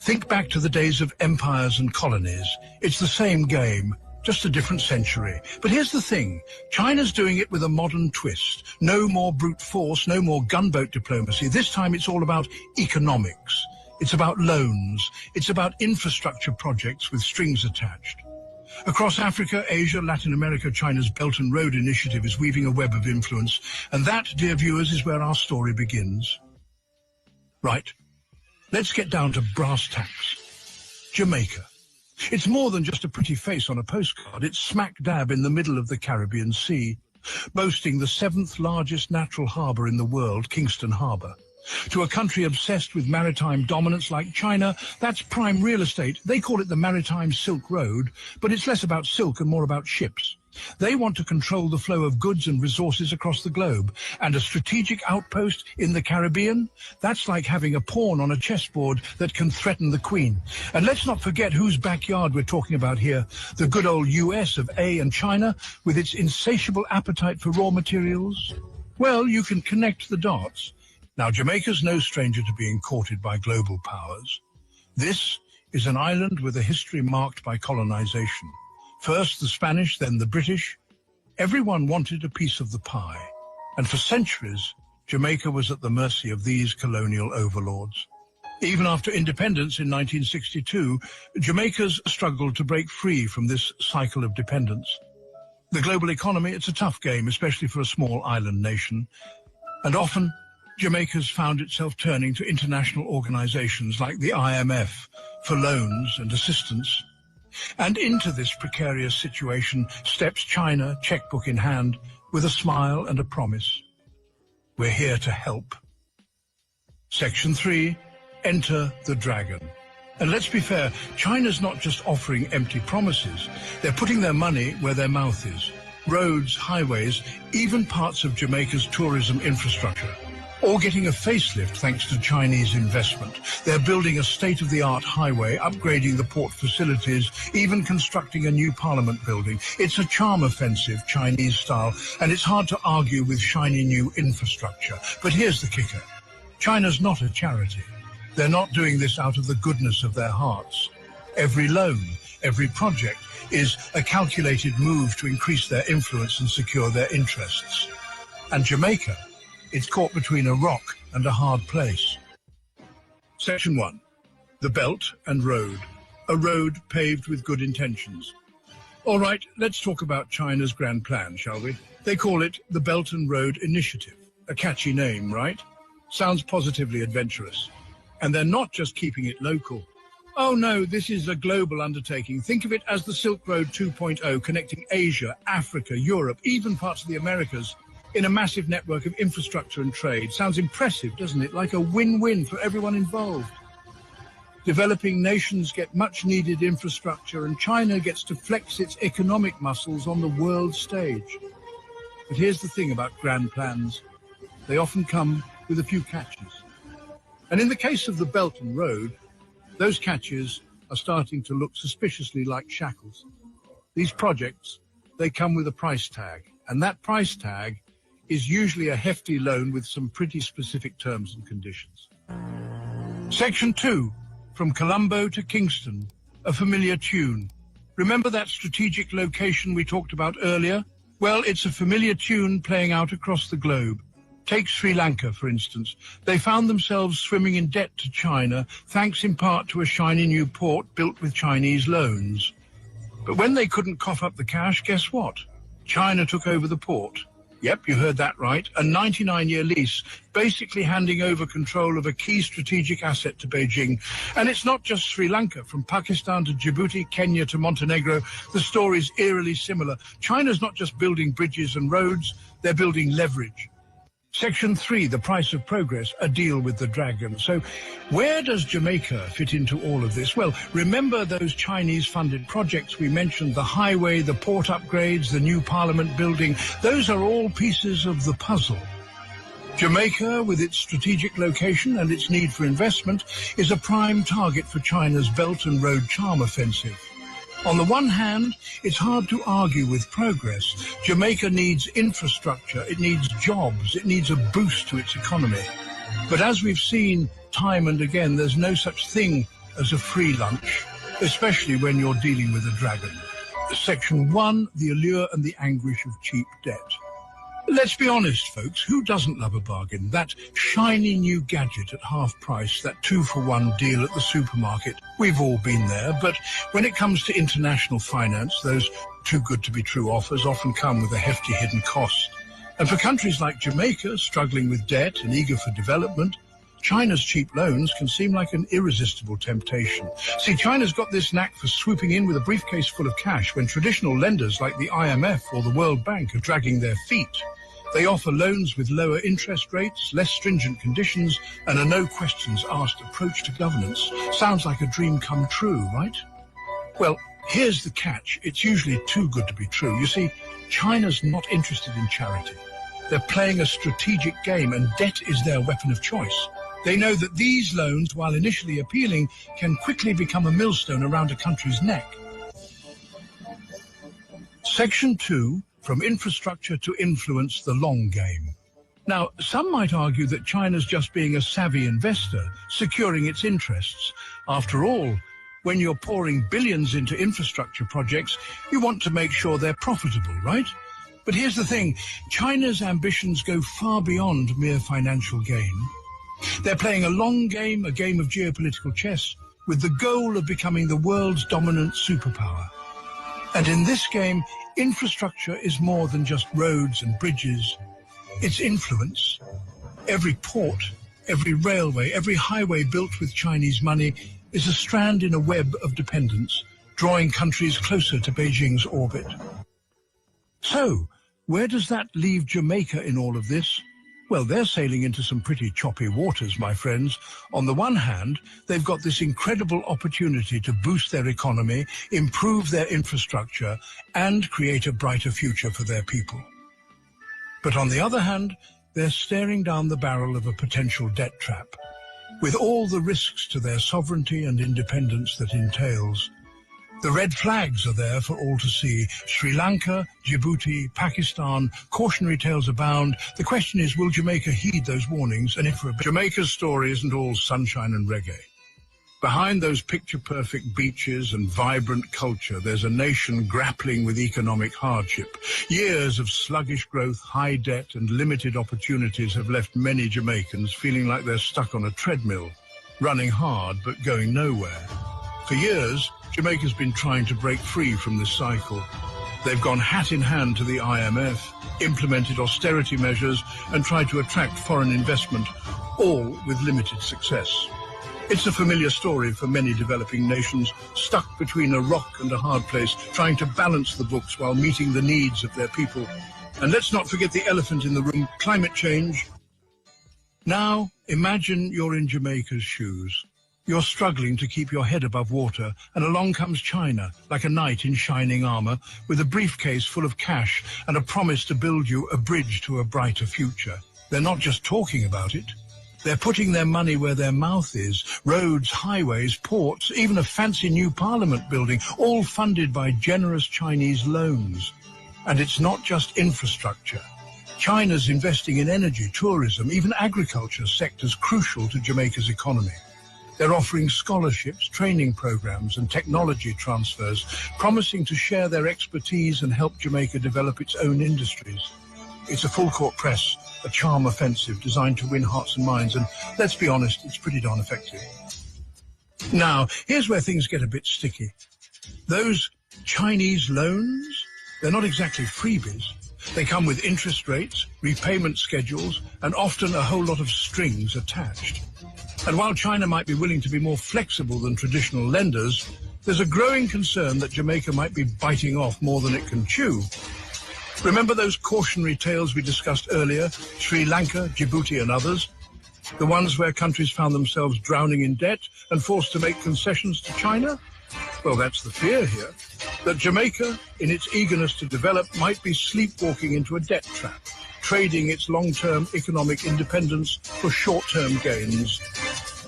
Think back to the days of empires and colonies. It's the same game, just a different century. But here's the thing. China's doing it with a modern twist. No more brute force, no more gunboat diplomacy. This time it's all about economics. It's about loans. It's about infrastructure projects with strings attached. Across Africa, Asia, Latin America, China's Belt and Road Initiative is weaving a web of influence. And that, dear viewers, is where our story begins. Right. Let's get down to brass tacks. Jamaica. It's more than just a pretty face on a postcard. It's smack dab in the middle of the Caribbean Sea, boasting the 7th largest natural harbour in the world, Kingston Harbour. To a country obsessed with maritime dominance like China, that's prime real estate. They call it the Maritime Silk Road, but it's less about silk and more about ships. They want to control the flow of goods and resources across the globe. And a strategic outpost in the Caribbean? That's like having a pawn on a chessboard that can threaten the Queen. And let's not forget whose backyard we're talking about here. The good old US of A and China, with its insatiable appetite for raw materials. Well, you can connect the dots. Now, Jamaica's no stranger to being courted by global powers. This is an island with a history marked by colonization. First the Spanish, then the British. Everyone wanted a piece of the pie. And for centuries, Jamaica was at the mercy of these colonial overlords. Even after independence in 1962, Jamaica's struggled to break free from this cycle of dependence. The global economy, it's a tough game, especially for a small island nation. And often, Jamaica's found itself turning to international organizations like the IMF for loans and assistance. And into this precarious situation steps China, checkbook in hand, with a smile and a promise. We're here to help. Section 3, enter the dragon. And let's be fair, China's not just offering empty promises. They're putting their money where their mouth is. Roads, highways, even parts of Jamaica's tourism infrastructure. All getting a facelift thanks to Chinese investment. They're building a state-of-the-art highway, upgrading the port facilities, even constructing a new parliament building. It's a charm offensive, Chinese style, and it's hard to argue with shiny new infrastructure. But here's the kicker. China's not a charity. They're not doing this out of the goodness of their hearts. Every loan, every project is a calculated move to increase their influence and secure their interests. And Jamaica, it's caught between a rock and a hard place. Section 1. The Belt and Road. A road paved with good intentions. All right, let's talk about China's grand plan, shall we? They call it the Belt and Road Initiative. A catchy name, right? Sounds positively adventurous. And they're not just keeping it local. Oh no, this is a global undertaking. Think of it as the Silk Road 2.0, connecting Asia, Africa, Europe, even parts of the Americas, in a massive network of infrastructure and trade. Sounds impressive, doesn't it? Like a win-win for everyone involved. Developing nations get much-needed infrastructure, and China gets to flex its economic muscles on the world stage. But here's the thing about grand plans. They often come with a few catches. And in the case of the Belt and Road, those catches are starting to look suspiciously like shackles. These projects, they come with a price tag, and that price tag is usually a hefty loan with some pretty specific terms and conditions. Section 2, from Colombo to Kingston, a familiar tune. Remember that strategic location we talked about earlier? Well, it's a familiar tune playing out across the globe. Take Sri Lanka, for instance. They found themselves swimming in debt to China, thanks in part to a shiny new port built with Chinese loans. But when they couldn't cough up the cash, guess what? China took over the port. Yep, you heard that right. A 99-year lease, basically handing over control of a key strategic asset to Beijing. And it's not just Sri Lanka. From Pakistan to Djibouti, Kenya to Montenegro, the story's eerily similar. China's not just building bridges and roads, they're building leverage. Section 3, the price of progress, a deal with the dragon. So where does Jamaica fit into all of this? Well, remember those Chinese-funded projects we mentioned, the highway, the port upgrades, the new parliament building. Those are all pieces of the puzzle. Jamaica, with its strategic location and its need for investment, is a prime target for China's Belt and Road Charm offensive. On the one hand, it's hard to argue with progress. Jamaica needs infrastructure, it needs jobs, it needs a boost to its economy. But as we've seen time and again, there's no such thing as a free lunch, especially when you're dealing with a dragon. Section 1, the allure and the anguish of cheap debt. Let's be honest, folks, who doesn't love a bargain? That shiny new gadget at half price, that 2-for-1 deal at the supermarket. We've all been there, but when it comes to international finance, those too-good-to-be-true offers often come with a hefty hidden cost. And for countries like Jamaica, struggling with debt and eager for development, China's cheap loans can seem like an irresistible temptation. See, China's got this knack for swooping in with a briefcase full of cash when traditional lenders like the IMF or the World Bank are dragging their feet. They offer loans with lower interest rates, less stringent conditions, and a no-questions-asked approach to governance. Sounds like a dream come true, right? Well, here's the catch. It's usually too good to be true. You see, China's not interested in charity. They're playing a strategic game, and debt is their weapon of choice. They know that these loans, while initially appealing, can quickly become a millstone around a country's neck. Section 2, from infrastructure to influence, the long game. Now, some might argue that China's just being a savvy investor, securing its interests. After all, when you're pouring billions into infrastructure projects, you want to make sure they're profitable, right? But here's the thing, China's ambitions go far beyond mere financial gain. They're playing a long game, a game of geopolitical chess, with the goal of becoming the world's dominant superpower. And in this game, infrastructure is more than just roads and bridges. It's influence. Every port, every railway, every highway built with Chinese money is a strand in a web of dependence, drawing countries closer to Beijing's orbit. So, where does that leave Jamaica in all of this? Well, they're sailing into some pretty choppy waters, my friends. On the one hand, they've got this incredible opportunity to boost their economy, improve their infrastructure, and create a brighter future for their people. But on the other hand, they're staring down the barrel of a potential debt trap, with all the risks to their sovereignty and independence that entails. The red flags are there for all to see. Sri Lanka, Djibouti, Pakistan, cautionary tales abound. The question is, will Jamaica heed those warnings? And if Jamaica's story isn't all sunshine and reggae. Behind those picture-perfect beaches and vibrant culture, there's a nation grappling with economic hardship. Years of sluggish growth, high debt, and limited opportunities have left many Jamaicans feeling like they're stuck on a treadmill, running hard but going nowhere. For years, Jamaica's been trying to break free from this cycle. They've gone hat in hand to the IMF, implemented austerity measures, and tried to attract foreign investment, all with limited success. It's a familiar story for many developing nations, stuck between a rock and a hard place, trying to balance the books while meeting the needs of their people. And let's not forget the elephant in the room, climate change. Now, imagine you're in Jamaica's shoes. You're struggling to keep your head above water, and along comes China, like a knight in shining armor, with a briefcase full of cash and a promise to build you a bridge to a brighter future. They're not just talking about it. They're putting their money where their mouth is. Roads, highways, ports, even a fancy new parliament building, all funded by generous Chinese loans. And it's not just infrastructure. China's investing in energy, tourism, even agriculture, sectors crucial to Jamaica's economy. They're offering scholarships, training programs, and technology transfers, promising to share their expertise and help Jamaica develop its own industries. It's a full-court press, a charm offensive designed to win hearts and minds, and let's be honest, it's pretty darn effective. Now, here's where things get a bit sticky. Those Chinese loans, they're not exactly freebies. They come with interest rates, repayment schedules, and often a whole lot of strings attached. And while China might be willing to be more flexible than traditional lenders, there's a growing concern that Jamaica might be biting off more than it can chew. Remember those cautionary tales we discussed earlier? Sri Lanka, Djibouti and others? The ones where countries found themselves drowning in debt and forced to make concessions to China? Well, that's the fear here, that Jamaica, in its eagerness to develop, might be sleepwalking into a debt trap, trading its long-term economic independence for short-term gains.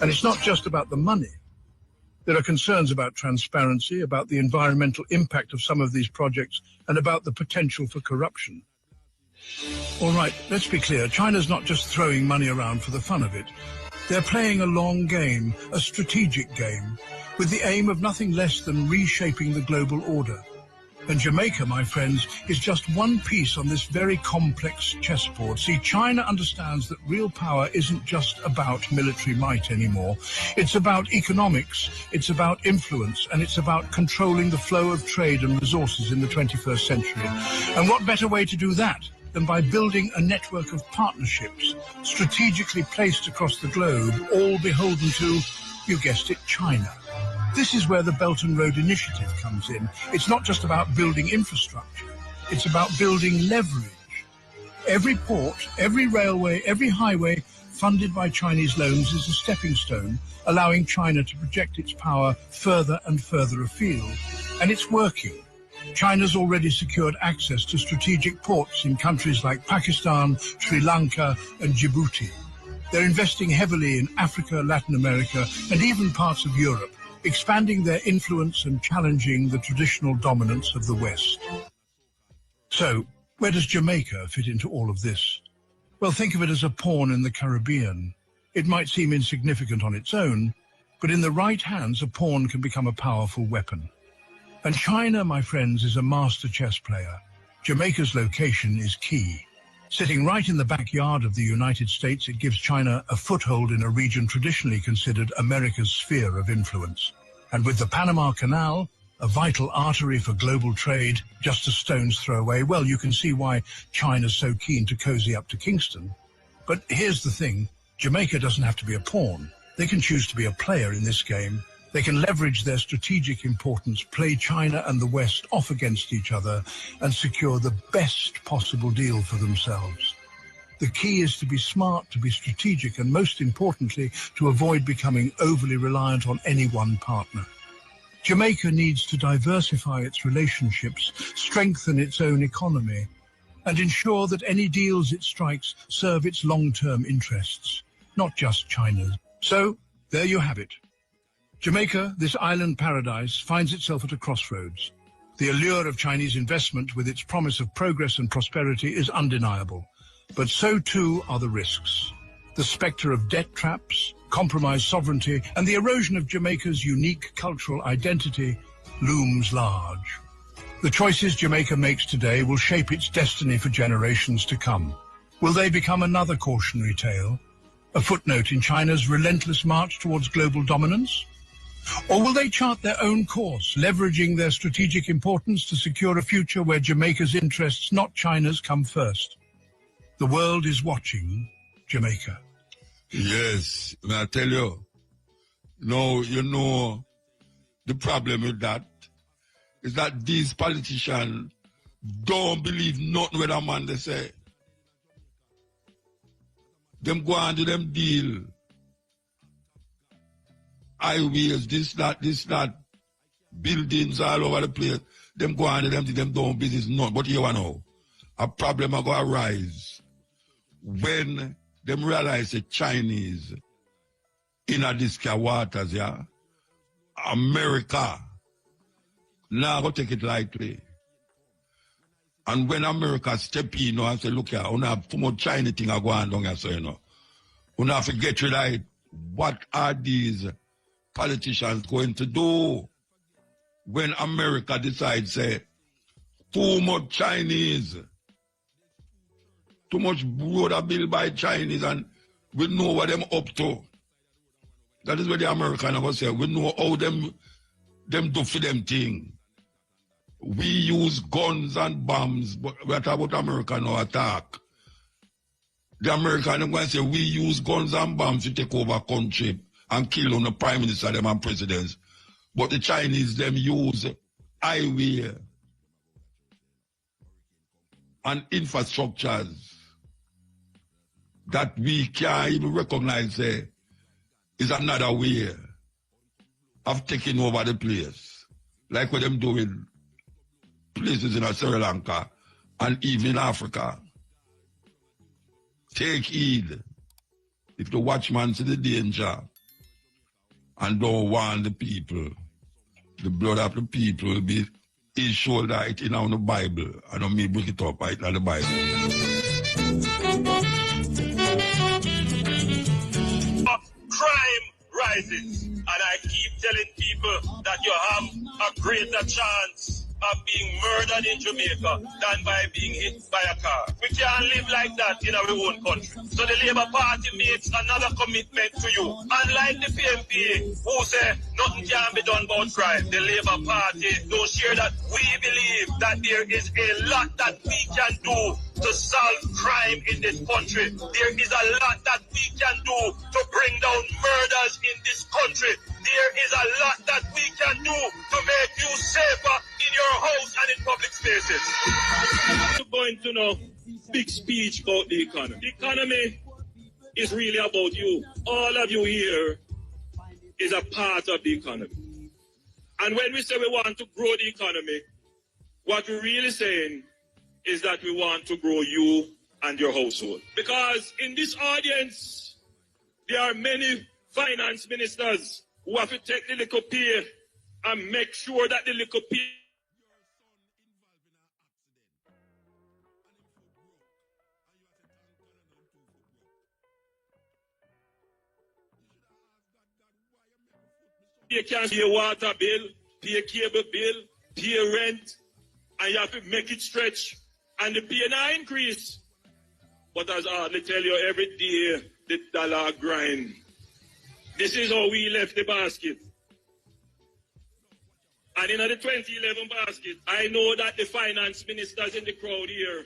And it's not just about the money. There are concerns about transparency, about the environmental impact of some of these projects, and about the potential for corruption. All right, let's be clear. China's not just throwing money around for the fun of it. They're playing a long game, a strategic game, with the aim of nothing less than reshaping the global order. And Jamaica, my friends, is just one piece on this very complex chessboard. See, China understands that real power isn't just about military might anymore. It's about economics, it's about influence, and it's about controlling the flow of trade and resources in the 21st century. And what better way to do that than by building a network of partnerships strategically placed across the globe, all beholden to, you guessed it, China. This is where the Belt and Road Initiative comes in. It's not just about building infrastructure, it's about building leverage. Every port, every railway, every highway funded by Chinese loans is a stepping stone, allowing China to project its power further and further afield. And it's working. China's already secured access to strategic ports in countries like Pakistan, Sri Lanka, and Djibouti. They're investing heavily in Africa, Latin America, and even parts of Europe, expanding their influence and challenging the traditional dominance of the West. So, where does Jamaica fit into all of this? Well, think of it as a pawn in the Caribbean. It might seem insignificant on its own, but in the right hands, a pawn can become a powerful weapon. And China, my friends, is a master chess player. Jamaica's location is key. Sitting right in the backyard of the United States, it gives China a foothold in a region traditionally considered America's sphere of influence. And with the Panama Canal, a vital artery for global trade, just a stone's throw away, well, you can see why China's so keen to cozy up to Kingston. But here's the thing, Jamaica doesn't have to be a pawn. They can choose to be a player in this game. They can leverage their strategic importance, play China and the West off against each other, and secure the best possible deal for themselves. The key is to be smart, to be strategic, and most importantly, to avoid becoming overly reliant on any one partner. Jamaica needs to diversify its relationships, strengthen its own economy, and ensure that any deals it strikes serve its long-term interests, not just China's. So, there you have it. Jamaica, this island paradise, finds itself at a crossroads. The allure of Chinese investment with its promise of progress and prosperity is undeniable. But so too are the risks. The spectre of debt traps, compromised sovereignty, and the erosion of Jamaica's unique cultural identity looms large. The choices Jamaica makes today will shape its destiny for generations to come. Will they become another cautionary tale? A footnote in China's relentless march towards global dominance? Or will they chart their own course, leveraging their strategic importance to secure a future where Jamaica's interests, not China's, come first? The world is watching Jamaica. Yes, I tell you. No, you know, the problem with that is that these politicians don't believe nothing with a man they say. Them go on to them deal. Highways, this, that, buildings all over the place. Them go on to them don't business none. But you know, a problem are going to arise when them realize the Chinese in a these waters, yeah, America now go take it lightly. And when America step in, you know, and say, look here, you have too much China thing are going on here, so you know. You have to get rid of it. What are these politicians going to do when America decides, say, too much Chinese, too much road built by Chinese, and we know what them up to. That is what the Americans are going to say. We know how them do for them thing. We use guns and bombs, but we are talking about America now attack. The Americans are going to say, we use guns and bombs to take over country and kill on the prime minister them and presidents. But the Chinese them use highway and infrastructures that we can't even recognize is another way of taking over the place. Like what them doing places in Sri Lanka and even in Africa. Take heed. If the watchman see the danger and don't want the people, the blood of the people will be his shoulder right in on the Bible. I don't mean bring it up right in the Bible. Crime rises, and I keep telling people that you have a greater chance of being murdered in Jamaica than by being hit by a car. We can't live like that in our own country. So the Labour Party makes another commitment to you. Unlike the PMP who say nothing can be done about crime, the Labour Party don't share that. We believe that there is a lot that we can do to solve crime in this country. There is a lot that we can do to bring down murders in this country. There is a lot that we can do to make you safer in your house and in public spaces. You're going to know big speech about the economy. The economy is really about you. All of you here is a part of the economy. And when we say we want to grow the economy, what we're really saying is that we want to grow you and your household. Because in this audience, there are many finance ministers who have to take the little pay and make sure that the little pay you can pay a water bill, pay a cable bill, pay rent, and you have to make it stretch. And the pay now increase. But as I tell you, every day the dollar grind. This is how we left the basket. And in the 2011 basket, I know that the finance ministers in the crowd here,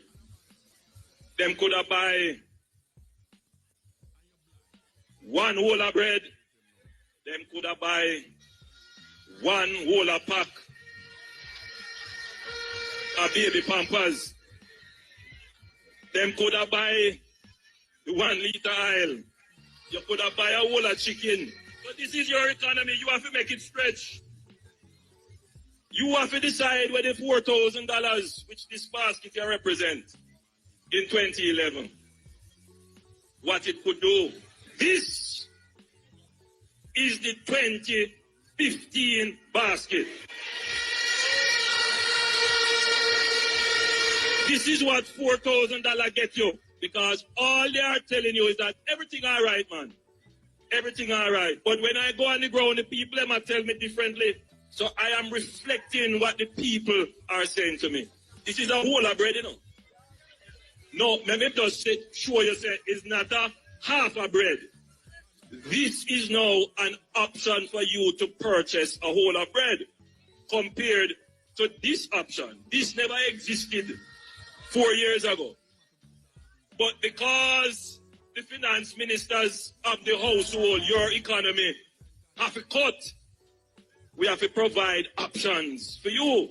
them could have buy one whole of bread, them could have buy one whole of pack of baby pampers. Them could have buy 1 liter oil. You could have buy a whole of chicken. But this is your economy. You have to make it stretch. You have to decide where the $4,000, which this basket here represent, in 2011, what it could do. This is the 2015 basket. This is what $4,000 get you. Because all they are telling you is that everything all right, man. Everything all right. But when I go on the ground, the people them tell me differently. So I am reflecting what the people are saying to me. This is a whole of bread, you know. No, let me just show you, say, it's not a half a bread. This is now an option for you to purchase a whole of bread compared to this option. This never existed 4 years ago. But because the finance ministers of the household, your economy, have to cut, we have to provide options for you.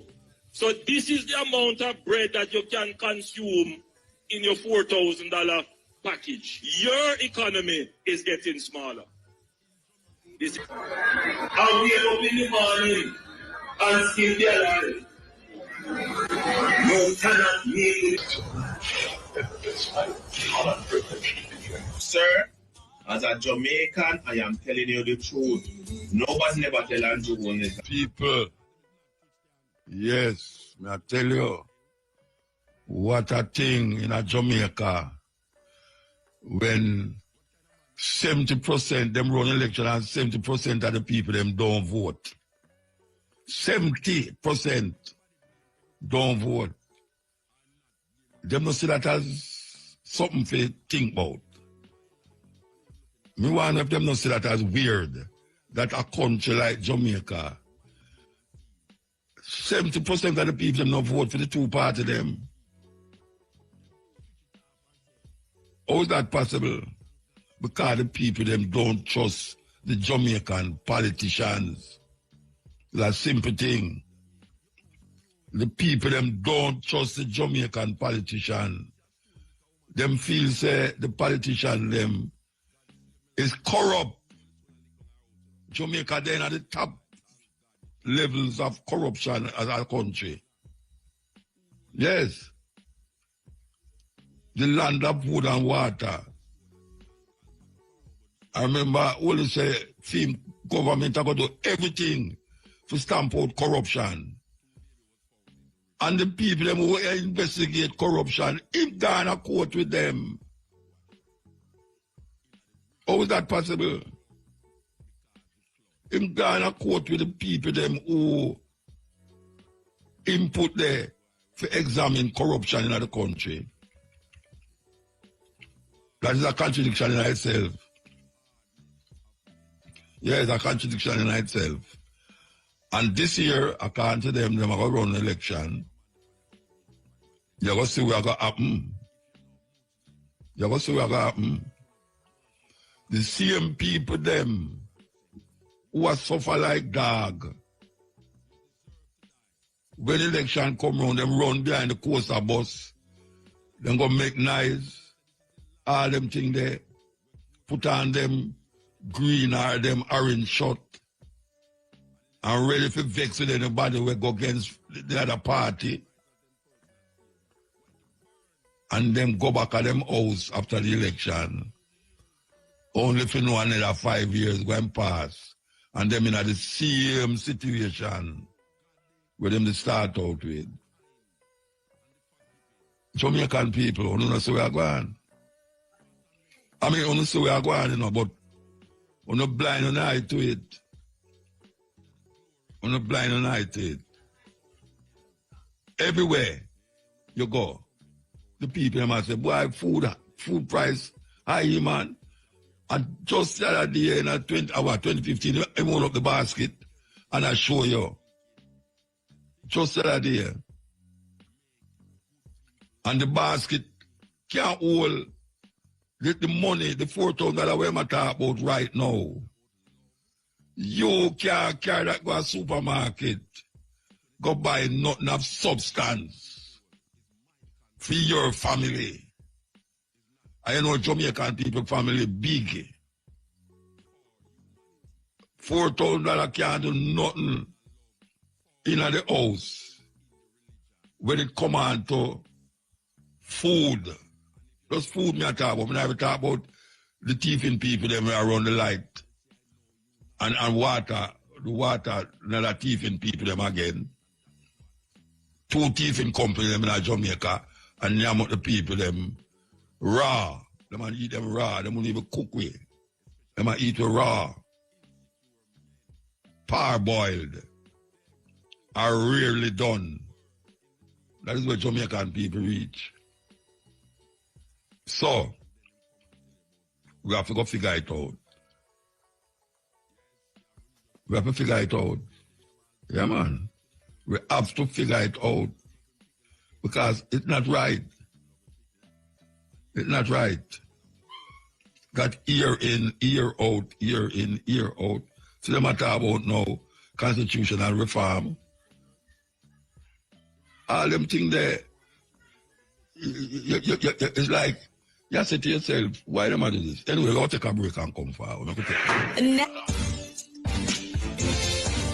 So this is the amount of bread that you can consume in your $4,000 package. Your economy is getting smaller. This I wake up in the morning and still be alive. You cannot make it. Sir, as a Jamaican, I am telling you the truth. Nobody never tell Andrew one is. People, yes, I tell you, what a thing in a Jamaica when 70% them run election and 70% of the people them don't vote. 70% don't vote. Them don't see that as something to think about. Me wonder if them don't see that as weird that a country like Jamaica, 70% of the people them not vote for the two party them. How is that possible? Because the people them don't trust the Jamaican politicians. It's a simple thing. the people them don't trust the Jamaican politician. Them feel say the politician them is corrupt. Jamaica then at the top levels of corruption as a country. Yes. The land of food and water. I remember all say theme government are going to do everything to stamp out corruption. And the people them who investigate corruption, if they're in a court with them, how is that possible? If they're in a court with the people them who input there to examine corruption in the country, that is a contradiction in itself. Yeah, it's a contradiction in itself. And this year, according to them are going to run an election. You're going to see what's going to happen. You're going to see what's going to happen. The same people, them, who are suffer like dog, when election come round, them run behind the coaster bus, them go make noise, all them things there, put on them green or them orange shirt, and ready to vex with anybody who go against the other party. And them go back at them house after the election. Only if you know another 5 years going past. And them in the same situation where them they start out with. Jamaican people, you know so we are going. I mean, you know so we are going, you know, but you're not blind and eye to it. You're not blind and eye to it. Everywhere you go, the people must say, boy, food price high, man. And just the other day in 2015, I went up the basket and I show you. Just the other day. And the basket can't hold the money, the $4,000 where I'm talking about right now. You can't carry that go to a supermarket, go buy nothing of substance for your family. I know Jamaican people family big. $4,000 can't do nothing in the house when it come on to food. Just food me I talk about. When I talk about the thieving people them around the light and water, the water, another thieving people them again. 2 thieving companies them in Jamaica and name out the people them raw. They might eat them raw. They won't even cook with. They might eat it raw. Parboiled. Are rarely done. That is where Jamaican people reach. So, we have to go figure it out. We have to figure it out. Yeah, man. We have to figure it out. Because it's not right. It's not right. Got ear in, ear out, ear in, ear out. So they matter about now constitutional reform. All them things there, it's like, you say to yourself, why them I do this? Anyway, I'll take a break and come forward.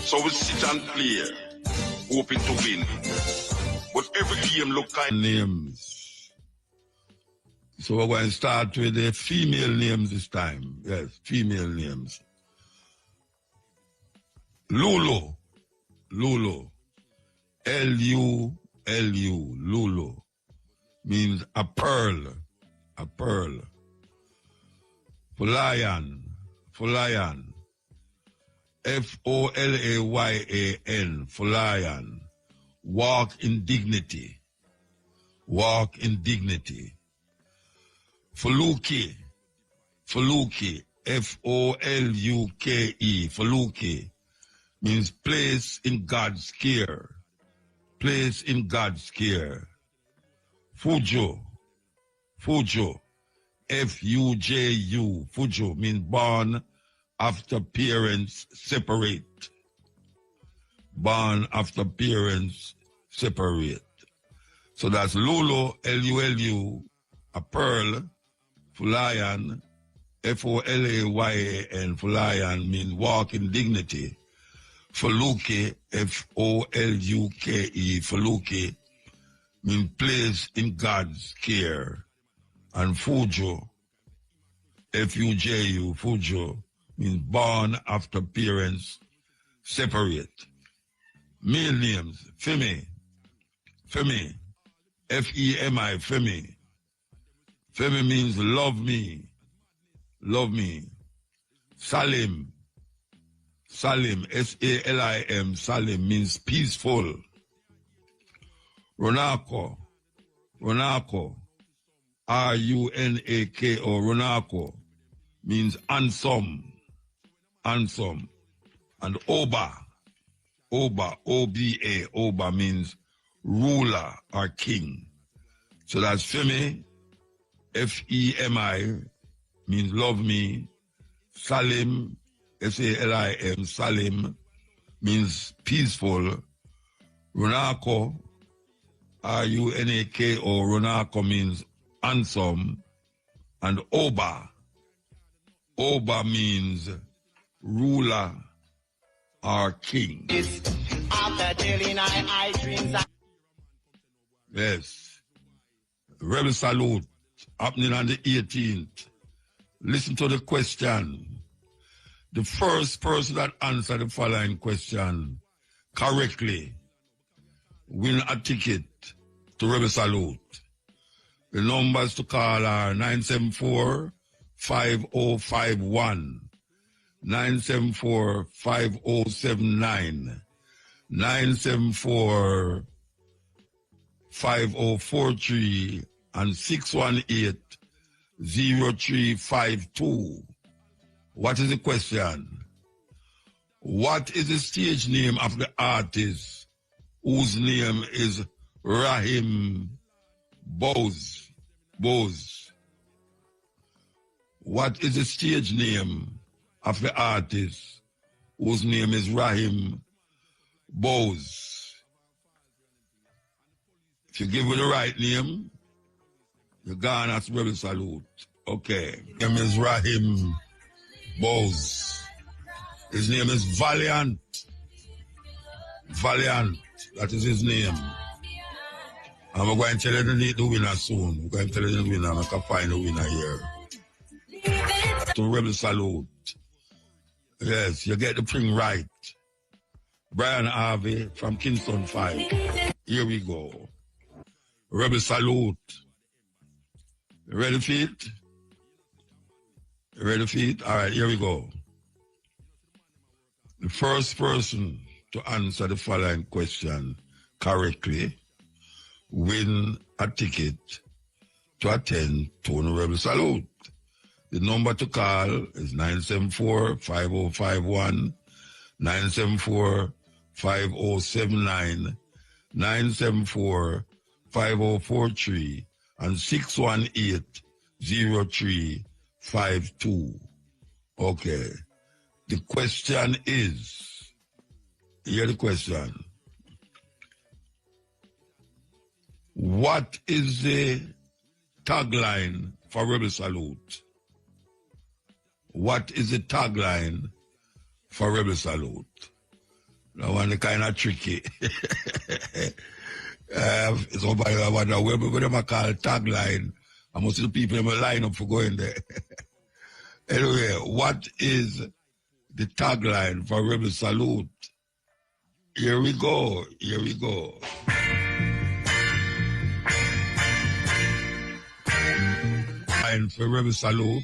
So we sit and play, hoping to win. But every game look kind of names. So we're going to start with the female names this time. Yes, female names. Lulu. Lulu. L-U-L-U. Lulu. Means a pearl. A pearl. Folayan. Folayan. F-O-L-A-Y-A-N. Folayan. Walk in dignity. Walk in dignity. Fuluki. Fuluki. F-O-L-U-K-E. Fuluki. Means place in God's care. Place in God's care. Fujo. Fujo. F-U-J-U. Fujo means born after parents separate. Born after parents separate. So that's Lulu, L-U-L-U, a pearl, for lion, F-O-L-A-Y-A-N, for lion means walk in dignity. Foluke, F-O-L-U-K-E, Foluke, means place in God's care. And Fujo, F-U-J-U, Fujo, means born after parents separate. Male names, Femi, Femi, F-E-M-I, Femi. Femi means love me, love me. Salim, Salim, S-A-L-I-M, Salim means peaceful. Ronako, Ronako, R-U-N-A-K-O, Ronako, means handsome, handsome. And Oba, Oba, O-B-A, Oba means ruler or king. So that's Femi, F-E-M-I, means love me. Salim, S-A-L-I-M, Salim, means peaceful. Runako, R-U-N-A-K-O, Runako means handsome. And Oba, Oba means ruler or king. Yes. Rebel salute happening on the 18th. Listen to the question. The first person that answered the following question correctly win a ticket to Rebel Salute. The numbers to call are 974-5051, 974-5079, 974-5043, and 618-0352. What is the question? What is the stage name of the artist whose name is Rahim Bose? What is the stage name of the artist whose name is Rahim Bose? If you give me the right name, you're gone as Rebel Salute. Okay. His name is Rahim Bose. His name is Valiant. Valiant. That is his name. And we're going to tell you the winner soon. We're going to tell you the winner. I can find the winner here. To Rebel Salute. Yes, you get the thing right. Brian Harvey from Kingston 5. Here we go. Rebel Salute. You ready for it? You ready for it? All right, here we go. The first person to answer the following question correctly win a ticket to attend Tony Rebel Salute. The number to call is 974-5051, 974-5079, 974-5043, and 618-0352. Okay. The question is, here the question. What is the tagline for Rebel Salute? What is the tagline for Rebel Salute? That one is kind of tricky. Somebody I wonder what them call tagline. I must see the people in my line up for going there. Anyway, what is the tagline for Rebel Salute? Here we go. Here we go. Line for Rebel Salute